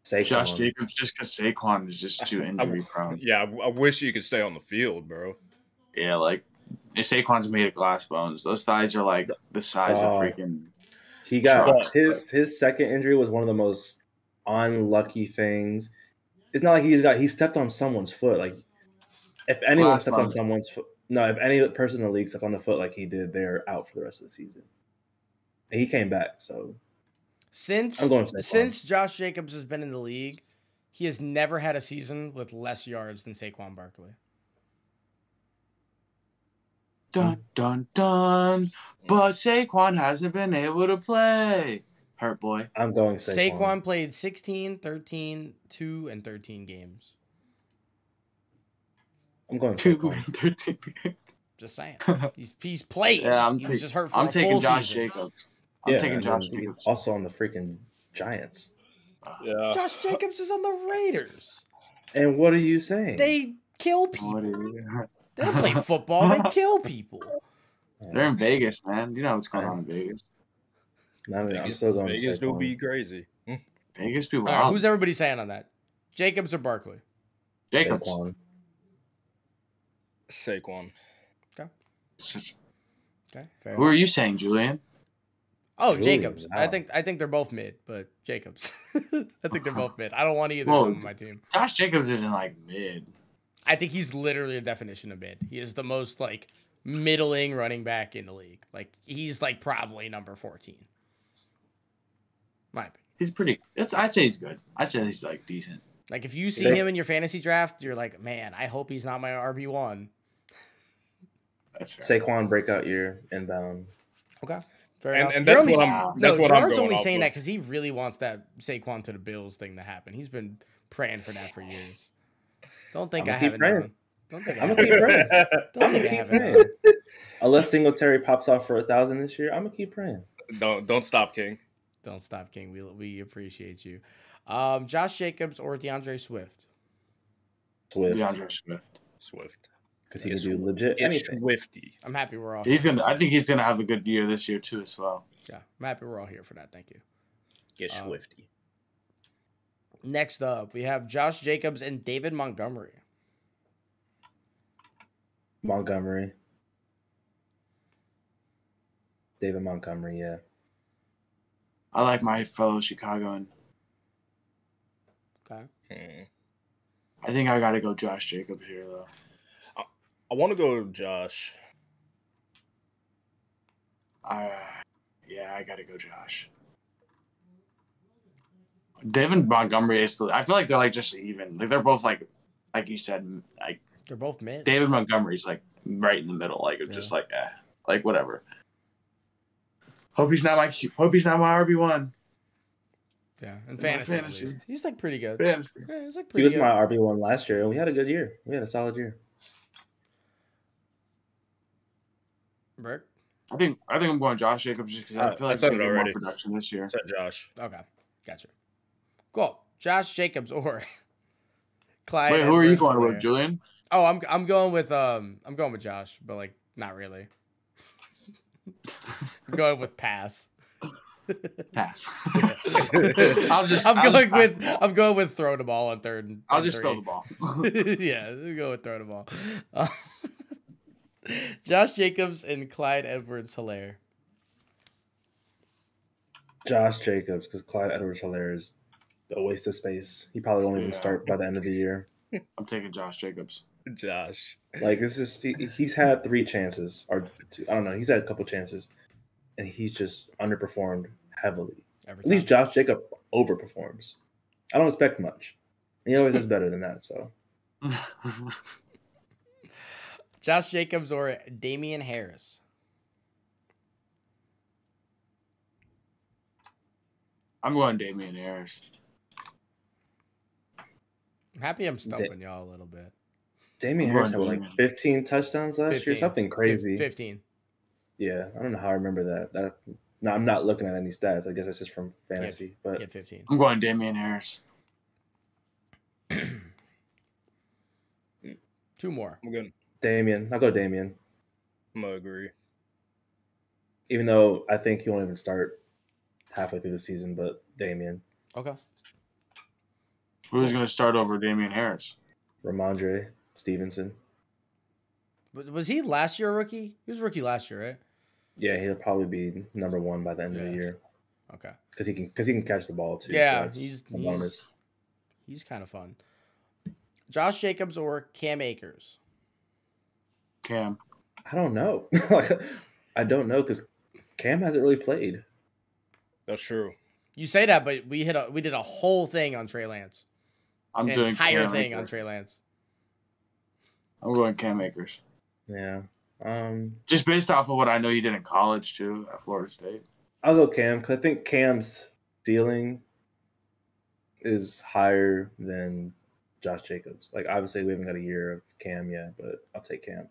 Saquon. Josh Jacobs just because Saquon is just too injury prone. Yeah, I wish you could stay on the field, bro. Yeah, like Saquon's made of glass bones. Those thighs are like the size of freaking. He got trucks. his second injury was one of the most unlucky things. It's not like he stepped on someone's foot. Like if anyone Glass stepped on bones. someone's foot, no, if any person in the league stepped on the foot like he did, they're out for the rest of the season. And he came back, so Since I'm going Saquon. since Josh Jacobs has been in the league, he has never had a season with less yards than Saquon Barkley. Dun dun dun. But Saquon hasn't been able to play. Hurt boy. I'm going Saquon. Saquon played 16, 13, 2, and 13 games. I'm going 2 Saquon. and 13. Just saying. He's played. Yeah, he was just hurt for I'm a taking full Josh season. Jacobs. I'm taking Josh and Jacobs. Also on the freaking Giants. Yeah. Josh Jacobs is on the Raiders. And what are you saying? They kill people. What are you- They don't play football. They kill people. They're in Vegas, man. You know what's going on in Vegas. I'm still going Vegas do Saquon. be crazy. Vegas be All right, wild. who's everybody saying on that? Jacobs or Barkley? Jacobs. Saquon. Saquon. Okay, fair. Who are you saying, Julian? Oh, Julian, Jacobs. wow. I think they're both mid, but Jacobs. I think they're both mid. I don't want either Whoa. of them on my team. Josh Jacobs isn't like mid. I think he's literally a definition of mid. He is the most like middling running back in the league. Like he's like probably number 14. My opinion. He's pretty. I'd say he's good. I'd say he's like decent. Like if you see Sa- him in your fantasy draft, you're like, man, I hope he's not my RB1. That's fair. Saquon breakout year inbound. Okay, Fair enough. And that's You're what only, I'm. That's no, what I'm Gerard's going only off saying that of. because he really wants that Saquon to the Bills thing to happen. He's been praying for that for years. Don't think I I'ma keep haven't praying. known. Don't think I I'm haven't gonna keep known. praying. Don't think I keep haven't praying. known. Unless Singletary pops off for 1,000 this year, I'm gonna keep praying. Don't stop, King. Don't stop, King. We appreciate you. Josh Jacobs or DeAndre Swift? Swift, DeAndre Swift. because he can do legit anything. Swifty. I'm happy we're all. I think he's gonna have a good year this year too, as well. Yeah, I'm happy we're all here for that. Thank you. Get Swifty. Next up, we have Josh Jacobs and David Montgomery. Montgomery. David Montgomery, yeah. I like my fellow Chicagoan. Okay. I think I gotta go Josh Jacobs here though. I want to go Josh. Yeah, I gotta go Josh. David Montgomery is still. I feel like they're like just even. Like they're both like you said, like They're both mid. David Montgomery's like right in the middle, like just like like whatever. Hope he's not my RB1. Yeah, and fantasy. At least. He's like pretty good. Fantasy. Yeah, he's like He pretty was good. my RB1 last year, and we had a good year. We had a solid year. Brick? I think I'm going Josh Jacobs just because I feel like I said he's it gonna get more already. production this year. I said Josh. Okay, gotcha. Cool. Josh Jacobs or Clyde. Wait, who are you Edwards going Helaire. with, Julian? Oh, I'm going with Josh, but like not really. I'm going with pass. Pass. I'm going with throw the ball on third. I'll just throw the ball. Yeah, we'll go with throw the ball. Josh Jacobs and Clyde Edwards Helaire. Josh Jacobs, because Clyde Edwards-Helaire is a waste of space. He probably won't even start by the end of the year. I'm taking Josh Jacobs. Josh. Like, this is he's had 3 chances, or 2, I don't know. He's had a couple chances, and he's just underperformed heavily. At least Josh Jacobs overperforms. I don't expect much. He always does better than that. So, Josh Jacobs or Damien Harris. I'm going Damien Harris. I'm happy I'm stumping y'all a little bit. Damien Harris had like 15 touchdowns last year, something crazy. 15. Yeah, I don't know how I remember that. No, I'm not looking at any stats. I guess that's just from fantasy. But 15. I'm going Damien Harris. 2 more. I'm good. Damien. I'll go Damien. I'm gonna agree. Even though I think he won't even start halfway through the season, but Damien. Okay. Who's going to start over Damien Harris? Ramondre Stevenson. But was he last year a rookie? He was a rookie last year, right? Yeah, he'll probably be number 1 by the end of the year. Okay. Because he can catch the ball too. Yeah, so he's kind of fun. Josh Jacobs or Cam Akers? Cam. I don't know. I don't know because Cam hasn't really played. That's true. You say that, but we did a whole thing on Trey Lance. I'm An doing entire Cam thing Akers. on Trey Lance. I'm going Cam Akers. Yeah. Just based off of what I know you did in college too at Florida State. I'll go Cam because I think Cam's ceiling is higher than Josh Jacobs. Like, obviously, we haven't got a year of Cam yet, but I'll take Cam.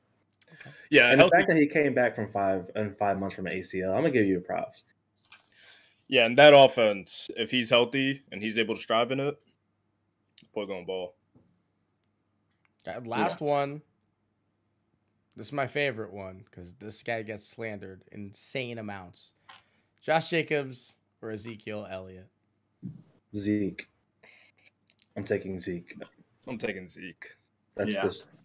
Yeah, And the fact that he came back from 5 months from an ACL, I'm gonna give you props. Yeah, and that offense, if he's healthy and he's able to strive in it, boy going ball. That last one. This is my favorite one because this guy gets slandered insane amounts. Josh Jacobs or Ezekiel Elliott? Zeke. I'm taking Zeke. I'm taking Zeke.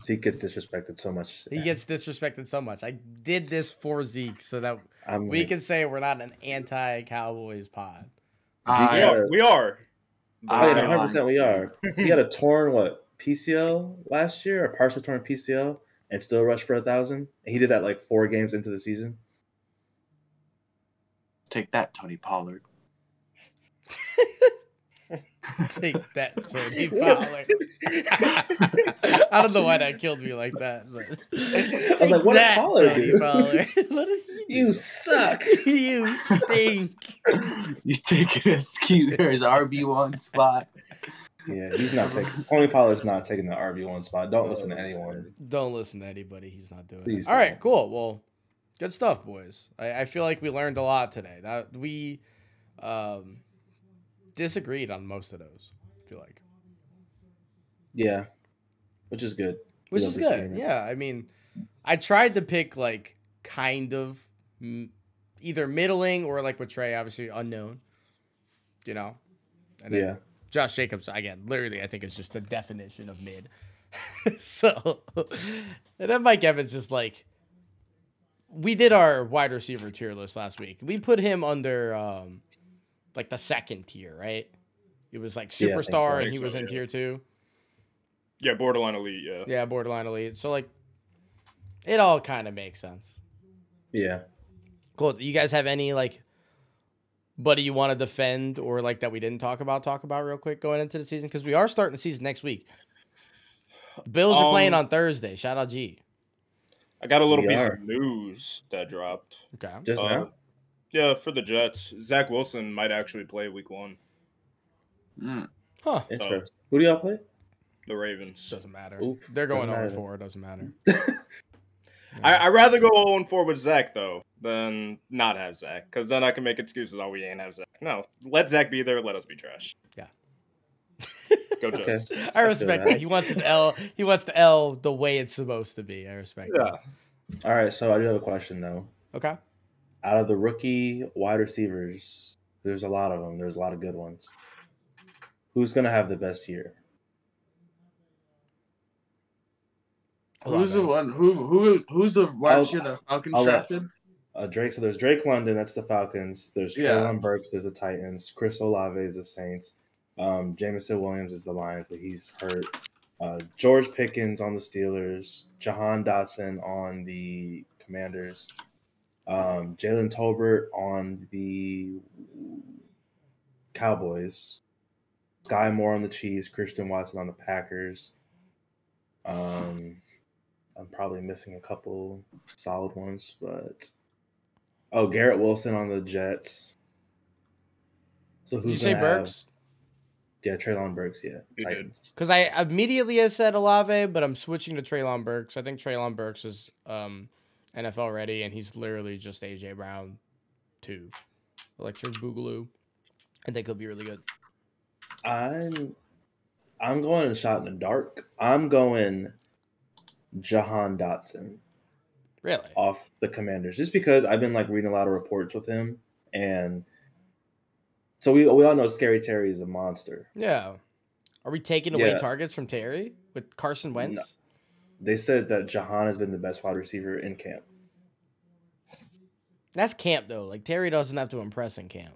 Zeke gets disrespected so much. He gets disrespected so much. I did this for Zeke so that we can say we're not an anti-Cowboys pod. We are. 100% we are. He had a torn, PCL last year? A partial torn PCL and still rushed for 1,000? And he did that like 4 games into the season. Take that, Tony Pollard. Take that, Tony Pollard. I don't know why that killed me like that, but I was like, what did Pollard do? Pollard. What did he do? You suck. You stink. You taking a Skeeter's RB1 spot. Yeah, he's not taking. Tony Pollard's not taking the RB1 spot. Don't listen to anyone. Don't listen to anybody. He's not doing Please it. All right, don't. cool. Well, good stuff, boys. I feel like we learned a lot today. That we disagreed on most of those. I feel like. Yeah, which is good. Which is good. Yeah, I mean, I tried to pick like kind of either middling or like with Trey, obviously unknown. You know. And then Josh Jacobs again. Literally, I think it's just the definition of mid. So, and then Mike Evans is like. We did our wide receiver tier list last week. We put him under like the second tier, right? It was like superstar, and he was in tier 2. Yeah, borderline elite. Yeah. Yeah, borderline elite. So like, it all kind of makes sense. Yeah. Cool. Do you guys have any like, buddy you want to defend or like that we didn't talk about real quick going into the season? Because we are starting the season next week. Bills are playing on Thursday. Shout out G. I got a little piece of news that dropped. Okay. Just now? Yeah, for the Jets. Zach Wilson might actually play week 1. Huh. Interesting. Who do y'all play? The Ravens. Doesn't matter. Oof, They're going doesn't 0-4. It doesn't matter. I'd rather go 0-4 with Zach, though, than not have Zach. Because then I can make excuses, we ain't have Zach. No, let Zach be there. Let us be trash. Yeah. Go Jets. Okay. I respect that. He wants his L. He wants the L the way it's supposed to be. I respect that. All right, so I do have a question, though. Okay. Out of the rookie wide receivers, there's a lot of them. There's a lot of good ones. Who's going to have the best year? Who's the one? Who's the wide receiver that Falcons drafted? Drake. So there's Drake London. That's the Falcons. There's Treylon Burks. There's the Titans. Chris Olave is the Saints. Jameson Williams is the Lions, but he's hurt. George Pickens on the Steelers. Jahan Dotson on the Commanders. Jalen Tolbert on the Cowboys. Sky Moore on the Chiefs. Christian Watson on the Packers. I'm probably missing a couple solid ones, but Garrett Wilson on the Jets. So who's you say Burks? Yeah, Treylon Burks. Yeah, Titans. Because I immediately said Olave, but I'm switching to Treylon Burks. I think Treylon Burks is NFL ready, and he's literally just AJ Brown 2. Electric Boogaloo. I think he'll be really good. I'm going a shot in the dark. I'm going Jahan Dotson. Really? Off the Commanders. Just because I've been like reading a lot of reports with him, and so we all know Scary Terry is a monster. Yeah. Are we taking away targets from Terry with Carson Wentz? No. They said that Jahan has been the best wide receiver in camp. That's camp though. Like Terry doesn't have to impress in camp.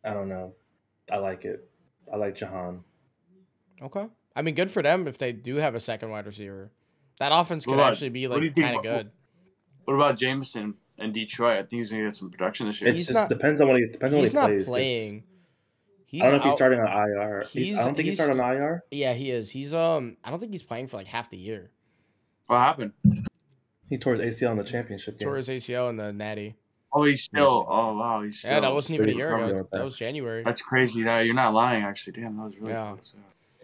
I don't know. I like it. I like Jahan. Okay. I mean, good for them if they do have a second wide receiver. That offense could actually be like kind of good. What about Jameson in Detroit? I think he's gonna get some production this year. It just depends on when he plays. He's not playing. I don't know if he's starting on IR. I don't think he's starting on IR. Yeah, he is. He's I don't think he's playing for like half the year. What happened? He tore his ACL in the championship game. Tore his ACL in the Natty. Oh, he's still. Oh, wow. He's still. Yeah, that wasn't even a year ago. That was January. That's crazy. No, you're not lying, actually. Damn, that was really close.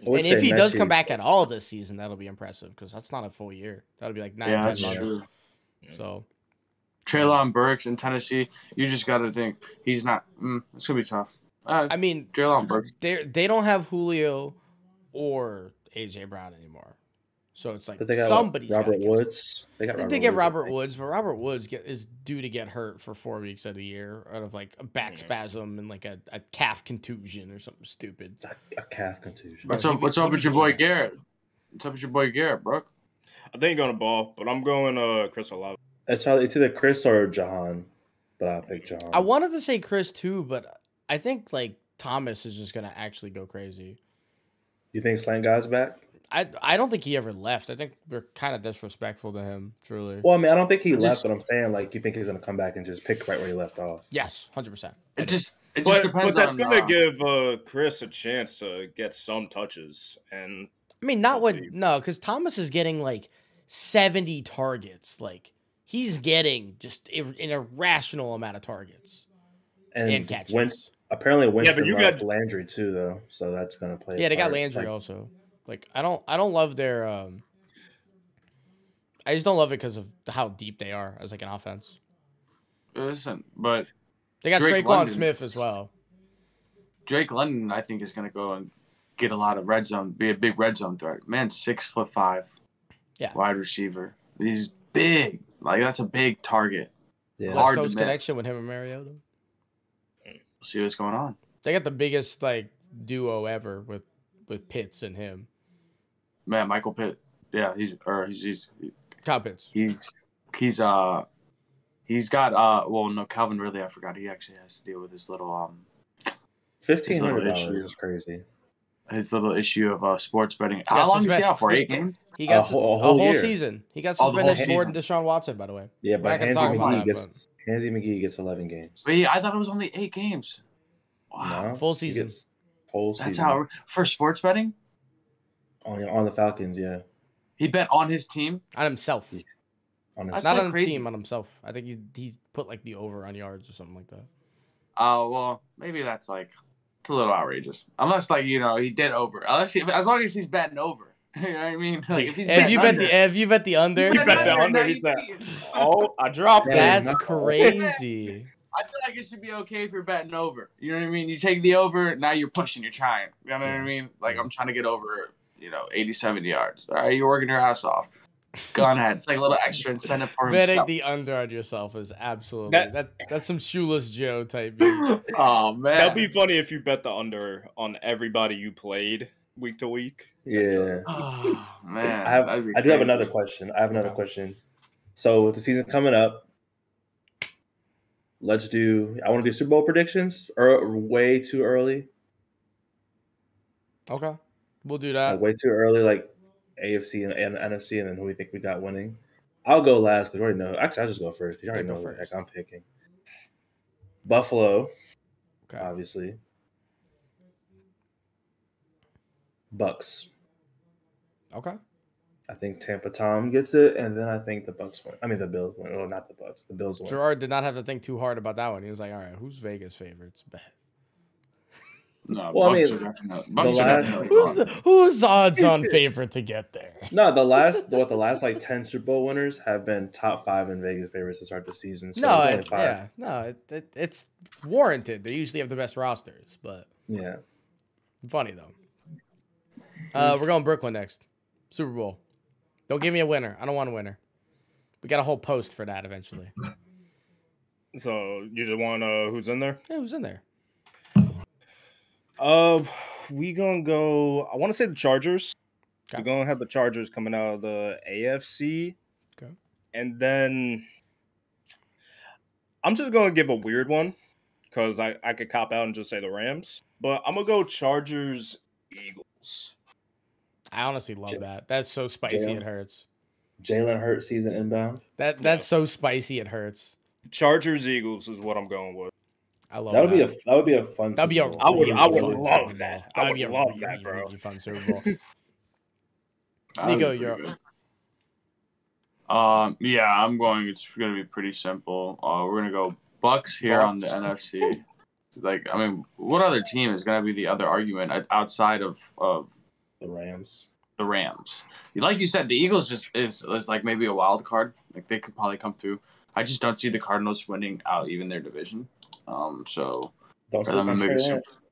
And if he does come back at all this season, that'll be impressive because that's not a full year. That'll be like 9 10 months. True. So, Treylon Burks in Tennessee, you just got to think he's not. It's gonna be tough. I mean, Treylon Burks. They don't have Julio or AJ Brown anymore. So it's like they got somebody's Robert Woods. They get Robert Woods, but Robert Woods is due to get hurt for 4 weeks of the year out of like a back spasm and like a calf contusion or something stupid. A calf contusion. What's up with your boy Garrett? What's up with your boy Garrett, bro? I think he's gonna ball, but I'm going Chris Olave. It's either Chris or Jahan, but I'll pick Jahan. I wanted to say Chris too, but I think like Thomas is just gonna actually go crazy. You think Slant God's back? I don't think he ever left. I think we're kind of disrespectful to him, truly. Well, I mean, I don't think he left, but I'm saying like you think he's gonna come back and just pick right where he left off. Yes, 100%. It just But depends that's on. gonna give Chris a chance to get some touches, and I mean, because Thomas is getting like 70 targets. Like he's getting just an irrational amount of targets and catches. Apparently Winston loves Landry too, though, so that's gonna play. Yeah, they got Landry also. Like I don't love their. I just don't love it because of how deep they are as like an offense. Listen, but they got Traquan Smith as well. Drake London, I think, is gonna go and get a lot of red zone, be a big red zone threat. Man, 6'5", wide receiver. He's big. Like that's a big target. Yeah, West Coast connection with him and Mariota. See what's going on. They got the biggest like duo ever with Pitts and him. Man, Michael Pitt. Yeah, he's Kyle Pitts. He's got well no Calvin Ridley, I forgot. He actually has to deal with his little $1,500 is crazy. His little issue of sports betting. How long is he out for? 8 games? He got a whole season. He got suspended more than Deshaun Watson, by the way. Yeah, but Hansie McGee gets 11 games. But yeah, I thought it was only 8 games. Wow, no, full season. Whole season. That's how for sports betting. On the Falcons, yeah. He bet on his team, on himself. Yeah. Not on the team, on himself. I think he put like the over on yards or something like that. Oh well, maybe that's like it's a little outrageous. Unless like he did over. As long as he's betting over. You know what I mean? Like if you bet the under. You bet the under. He's that. Oh, I dropped it. That's crazy. I feel like it should be okay if you're betting over. You know what I mean? You take the over, now you're pushing, you're trying. You know what I mean? Like I'm trying to get over, 80, 70 yards. All right, you're working your ass off. Go on ahead. It's like a little extra incentive for himself. Betting the under on yourself is absolutely that's some shoeless Joe type. Oh man, that'd be funny if you bet the under on everybody you played week to week. Yeah. Oh man, I do have another question. question. So with the season coming up, I want to do Super Bowl predictions or way too early. Okay, we'll do that. Way too early, like AFC and NFC, and then who we think we got winning. I'll go last because you already know. Actually, I'll just go first because you already know what the heck I'm picking. Buffalo, obviously. Bucks. Okay. I think Tampa Tom gets it, and then I think the Bucks win. I mean, the Bills win. Oh, not the Bucks. The Bills win. Gerard did not have to think too hard about that one. He was like, all right, who's Vegas favorites? Bet. No, well, Bucks who's odds on favorite to get there? No, the last like 10 Super Bowl winners have been top 5 in Vegas favorites to start the season. So it's warranted. They usually have the best rosters, but yeah, funny though. We're going Brooklyn next. Super Bowl. Don't give me a winner. I don't want a winner. We got a whole post for that eventually. So you just want who's in there? Yeah, who's in there? We gonna go. I want to say the Chargers. Okay. We're gonna have the Chargers coming out of the AFC. Okay. And then I'm just gonna give a weird one because I could cop out and just say the Rams, but I'm gonna go Chargers Eagles. I honestly love that. That's so spicy it hurts. Jalen Hurts season inbound. That's so spicy it hurts. Chargers Eagles is what I'm going with. I love that. Would be a fun. That'd be a. I would love that. I would love that, bro. Really fun Super Bowl. Nico, you're up. Yeah, I'm going. It's gonna be pretty simple. We're gonna go Bucks here on the NFC. Like, I mean, what other team is gonna be the other argument outside of the Rams? The Rams. Like you said, the Eagles just is like maybe a wild card. Like they could probably come through. I just don't see the Cardinals winning out even their division. So don't sleep on Trey Lance.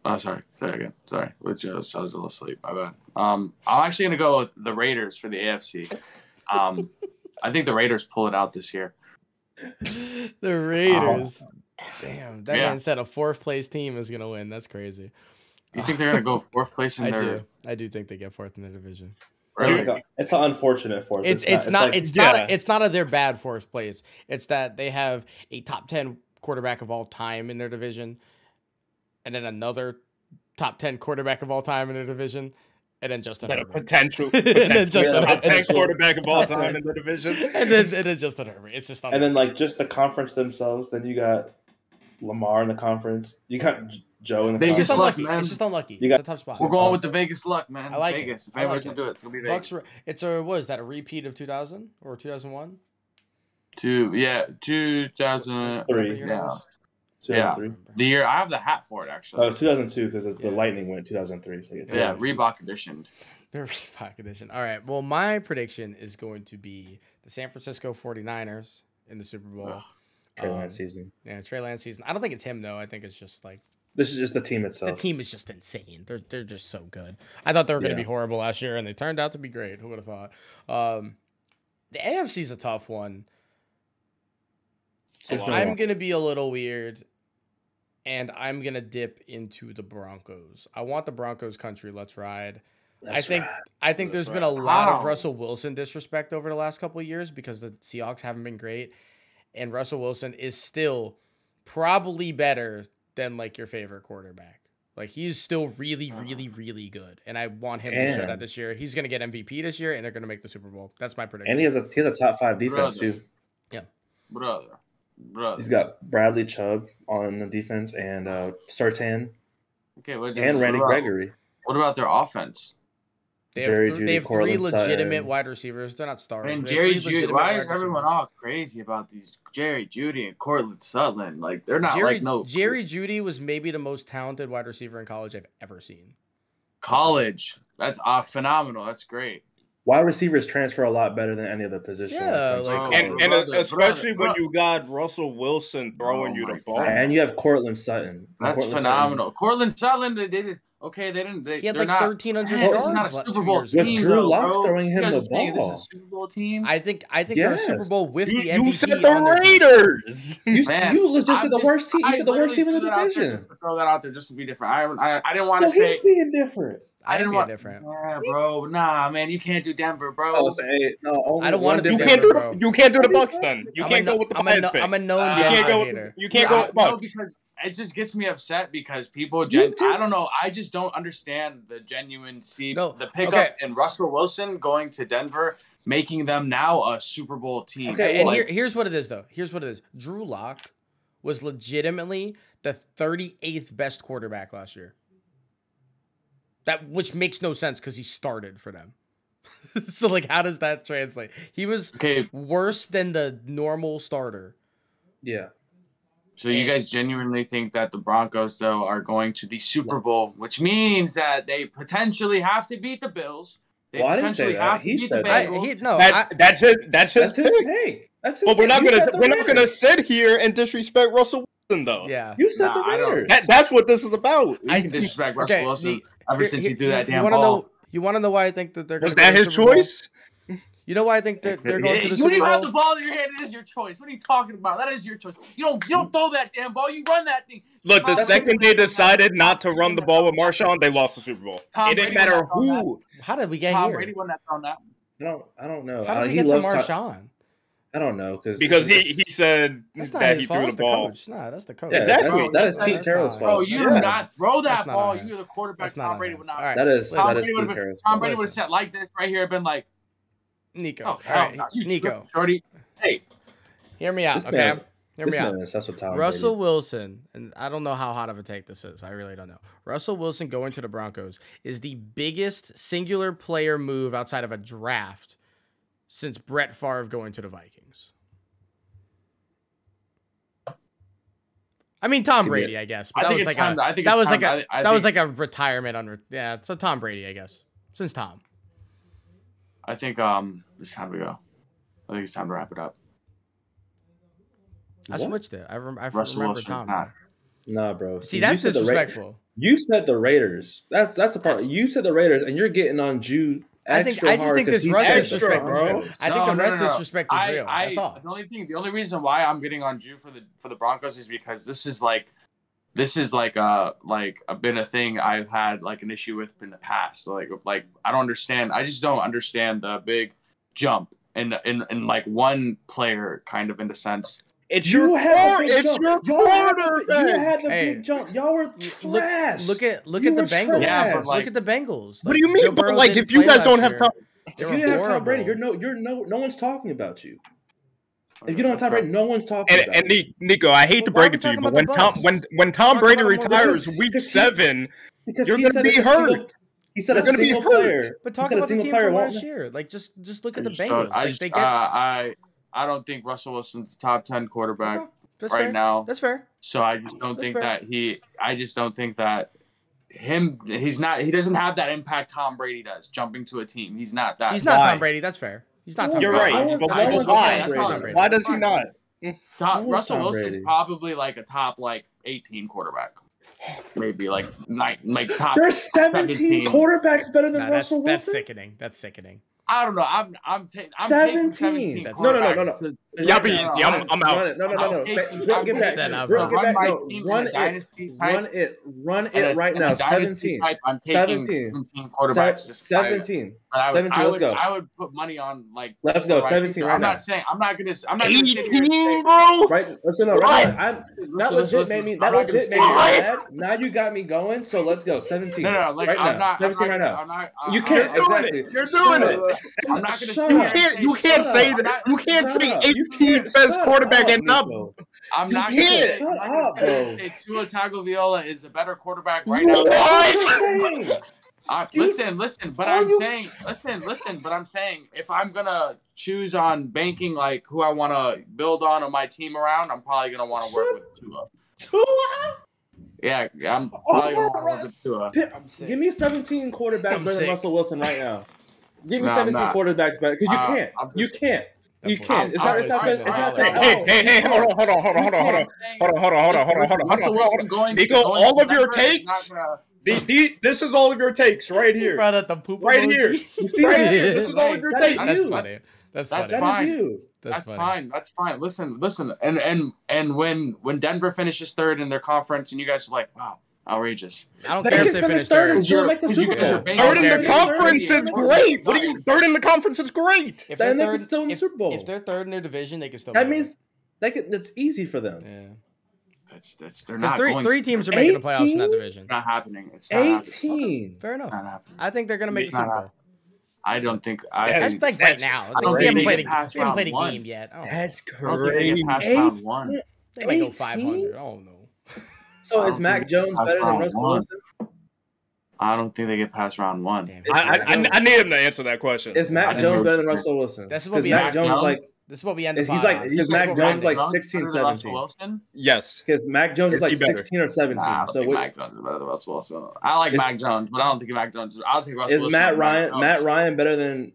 Oh, sorry. Say again. Sorry. I was a little asleep. My bad. I'm actually gonna go with the Raiders for the AFC. I think the Raiders pull it out this year. The Raiders. Damn, that man said a 4th place team is gonna win. That's crazy. You think they're gonna go 4th place in their? I do think they get 4th in their division. Really? It's an unfortunate 4th. It's not a their bad 4th place. It's that they have a top 10 quarterback of all time in their division, and then another top 10 quarterback of all time in the division, and then Justin Herbert. Potential And then Justin top 10 Herbert. quarterback of all time in the division. and then Justin Herbert. It's just And then like just the conference themselves. Then you got Lamar in the conference. You got Joe in the Vegas it's conference. just luck, unlucky. man. It's just unlucky. You got- It's a tough spot. We're going with the Vegas luck, man. I like Vegas. it. If I anybody's like gonna do it, it's gonna be Vegas. Bucks. It's a what is that? A repeat of 2000 or 2001? 2003. Yeah. 2003. The year I have the hat for it actually. Oh, it's 2002 because the Lightning went 2003. So Yeah, Reebok edition. The Reebok edition. All right. Well, my prediction is going to be the San Francisco 49ers in the Super Bowl. Trey Lance season. Yeah, Trey Lance season. I don't think it's him though. I think it's just like This is just the team the itself. team is just insane. They're just so good. I thought they were going to Yeah. be horrible last year, and they turned out to be great. Who would have thought? The AFC is a tough one. And There's no I'm one. going to be a little weird, and I'm going to dip into the Broncos. I want the Broncos country. Let's ride. I think there's been a lot of Wow. Russell Wilson disrespect over the last couple of years because the Seahawks haven't been great, and Russell Wilson is still probably better than like your favorite quarterback. Like he's still really, really, really good, and I want him to show that And- this year. He's gonna get MVP this year, and they're gonna make the Super Bowl. That's my prediction. And he has a top 5 defense Brother. too. Brother. He's got Bradley Chubb on the defense and Sartan Okay, what and Randy what about- Gregory. What about their offense? They have, Jerry they Jeudy, have three Cortland legitimate Sutton. wide receivers. They're not stars. And but they have Jerry three Judy. legitimate Why wide is everyone receivers. all crazy about these Jerry Judy and Cortland Sutton? Like they're not Jerry, like no Jerry Jeudy was maybe the most talented wide receiver in college I've ever seen. college. That's phenomenal. That's great. Wide receivers transfer a lot better than any other position. when it Yeah, comes to like- college. And Brother, especially when brother. you got Russell Wilson throwing Oh you my the ball. God. And you have Cortland Sutton. That's Cortland phenomenal. Cortland Sutton, they did. Okay, they didn't. He had they're like not, 1,300 Man, this yards is not a like Super 2 Bowl years ago. With team, Drew though, Lock bro. throwing him You guys the are saying This ball. is a Super Bowl team. I think they're a Yes. Super Bowl with the You MVP said on the their team. Raiders. You, you legit said the worst team. You said the worst team in the division. Just to throw that out there, just to be different. I didn't want No, to say. he's being different. I didn't didn't want want different. Yeah, bro. Nah, man, you can't do Denver, bro. I was saying, no, only I don't wanna one do You Denver, can't do bro. you can't do the Bucks then. You I'm can't a, go with the I'm Lions a, pick. I'm a known You You Denver can't go hater. with you can't go with the No, Bucks. because it just gets me upset because people. You did- I don't know. I just don't understand the genuine the pickup okay. in Russell Wilson going to Denver, making them now a Super Bowl team. Okay, And Like, here's what it is, though. Here's what it is. Drew Lock was legitimately the 38th best quarterback last year. Which makes no sense because he started for them. So, like, how does that translate? He was okay, worse than the normal starter. Yeah. so you guys genuinely think that the Broncos though are going to the Super Bowl, which means that they potentially have to beat the Bills. They Well, I didn't say potentially that. have to He beat the said that. Bengals. That's it. That's his That's his pick. take. That's his But we're take. not You gonna said the we're not gonna Raiders. sit here and disrespect Russell Wilson though. Yeah. You said Nah, the I don't- Raiders. That's what this is about. You can disrespect Russell Wilson ever since he threw that damn ball. You want to know why I think that they're going Was to go that to the his Super Bowl? choice? You know why I think that they're going to the When Super you have Bowl? the ball in your hand, it is your choice. What are you talking about? That is your choice. You don't throw that damn ball. You run that thing. Look, the That's second what- they decided not to run the ball with Marshawn, they lost the Super Bowl. Tom It didn't Brady matter won that who. How did we get Tom here? Brady won that on that. I don't know. How did we He get to loves Marshawn? I don't know Because he said That's not that his he fault. threw That's the the ball. coach. Nah, that's the coach. Yeah, Exactly. that is That's Pete not- Carroll's that's Bro, fault. you Yeah. do not throw That's that not ball. on him. You're the quarterback. That's not Tom on Brady him. would not. All right, That is Tom Pete Brady Carroll's Tom fault. Brady would have Listen. sat like this right here, been like, Nico. "Oh All hell, right, no, you Nico. tripping, shorty." Hey, Hear me out, This okay? man- Hear me This out. man is that's what Tom Russell Brady. Wilson, and I don't know how hot of a take this is. I really don't know. Russell Wilson going to the Broncos is the biggest singular player move outside of a draft since Brett Favre going to the Vikings. I mean, Tom Give me Brady, I guess. But I that think was it's like time. I think that it's was time. like a I that was think- like a retirement. Yeah, it's a Tom Brady, I guess. Since Tom. I think it's time to go. I think it's time to wrap it up. I What? switched it. I Russell remember Wilson's Tom. not. Nah, bro. See, that's you said the disrespectful. You said the Raiders. That's the part. You said the Raiders, and you're getting on Jude. I just think this Russ extra, disrespect is bro. real. I think the Russ disrespect is I- real. I- That's all. The only reason why I'm getting on Jew for the Broncos is because this is like been a thing I've had like an issue with in the past. Like I don't understand. I just don't understand the big jump in like one player kind of in the sense It's your quarterback. You had the big jump. Y'all were trash. Look at the Bengals. Yeah, but look at the Bengals. What do you mean? But like, if you guys don't have Tom, if you didn't have Tom Brady, no one's talking about you. If you don't have Tom Brady, no one's talking about you. And Nico, I hate to break it to you, but when Tom Brady retires week 7, you're going to be hurt. He said a single player. But talk about the team from last year. Like, just look at the Bengals. I don't think Russell Wilson's a top 10 quarterback now. That's fair. So I just don't think that he doesn't have that impact Tom Brady does jumping to a team. He's not that. He's not Tom Brady. That's fair. He's not Tom Brady. You're right. Why does he not? Russell Wilson's probably like a top 18 quarterback. Maybe like top. There's 17 quarterbacks better than Russell Wilson. That's sickening. That's sickening. I don't know. I'm taking 17. No. Yeah, but I'm out. No. Run it right now. 17. I'm taking 17 quarterbacks. 17. Let's go. I would put money on Let's go. 17 right now. I'm not gonna 18, bro. Right. Let's go. That legit made me mad. Now you got me going. So let's go. 17. No. Right now. 17 right now. You can't exactly. You're doing it. I'm not gonna. You can't say that. You can't say 18th best quarterback and not. I'm not gonna say Tua Tagovailoa is a better quarterback right now. Listen, but I'm saying if I'm gonna choose on banking who I want to build on my team around, I'm probably gonna want to work with Tua. Yeah, I'm probably gonna want to work with Tua. Give me 17 quarterbacks better than Russell Wilson right now. Give me 17 quarterbacks better because you can't. You can't. It's not Hey, hold on. Nico, all of your takes. This is all of your takes right here. Right here. You see that? This is all of your takes. That's funny. That's fine. That's fine. Listen. And when Denver finishes third in their conference, and you guys are like, wow, outrageous. I don't care if they finish third. Third in the conference is great. What are you? Third in the conference is great. If they're third, still in the Super Bowl. If they're third in their division, they can still. That means that's easy for them. Yeah. They're not. Three teams are making the playoffs in that division. It's not happening. It's not 18. Okay, fair enough. I think they're gonna make the Super Bowl. I don't think. That's like right now. They haven't played a game yet. That's crazy. Round 1. They might go 500. Oh no. So is Mac Jones better than Russell Wilson? I don't think they get past round 1. I need him to answer that question. Is Mac Jones better than Russell Wilson? This is what we Mac Jones This is what we end. Is Mac Jones 16, 17? Yes. Because Mac Jones is 16 or 17. So Mac Jones is better than Russell Wilson. I like Mac Jones, but I don't think Mac Jones. I'll take Russell Wilson. Is Matt Ryan better than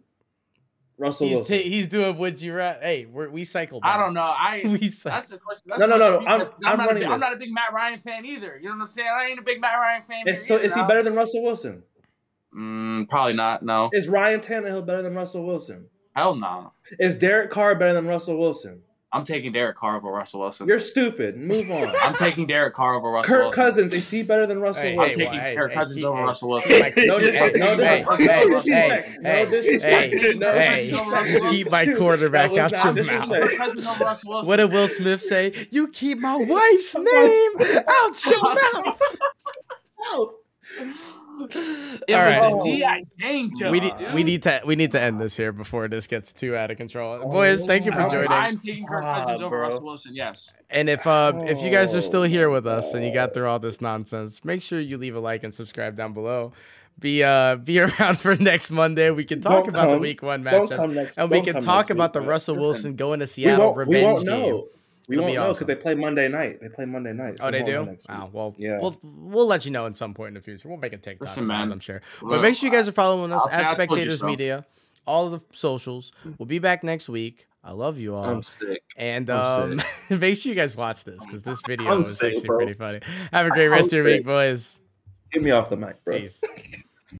Russell Wilson? He's doing would you rather. Hey, we cycled. I don't know. That's a question. No. I'm not a big Matt Ryan fan either. You know what I'm saying? I ain't a big Matt Ryan fan. So is he better than Russell Wilson? Probably not. No. Is Ryan Tannehill better than Russell Wilson? Hell no. Is Derek Carr better than Russell Wilson? I'm taking Derek Carr over Russell Wilson. You're stupid. Move on. I'm taking Derek Carr over Russell Wilson. Kirk Cousins, is he better than Russell Wilson? I'm taking Kirk Cousins over Russell Wilson. No disrespect. Keep my quarterback out your mouth. What did Will Smith say? You keep my wife's name out your mouth. All right. We need to end this here before this gets too out of control. Boys, thank you for joining. I'm taking Kirk Cousins over Russell Wilson. Yes. And if you guys are still here with us and you got through all this nonsense, make sure you leave a like and subscribe down below. Be around for next Monday. We can talk about the Week 1 matchup, and we can talk about the Russell Wilson going to Seattle revenge game. We won't know because they play Monday night. So they do? Oh, well, yeah. We'll let you know at some point in the future. We'll make a TikTok, I'm sure. But make sure you guys are following us at Spectators Media, all of the socials. We'll be back next week. I love you all. I'm sick. And make sure you guys watch this because this video is actually pretty funny. Have a great rest of your week, boys. Get me off the mic, bro. Peace.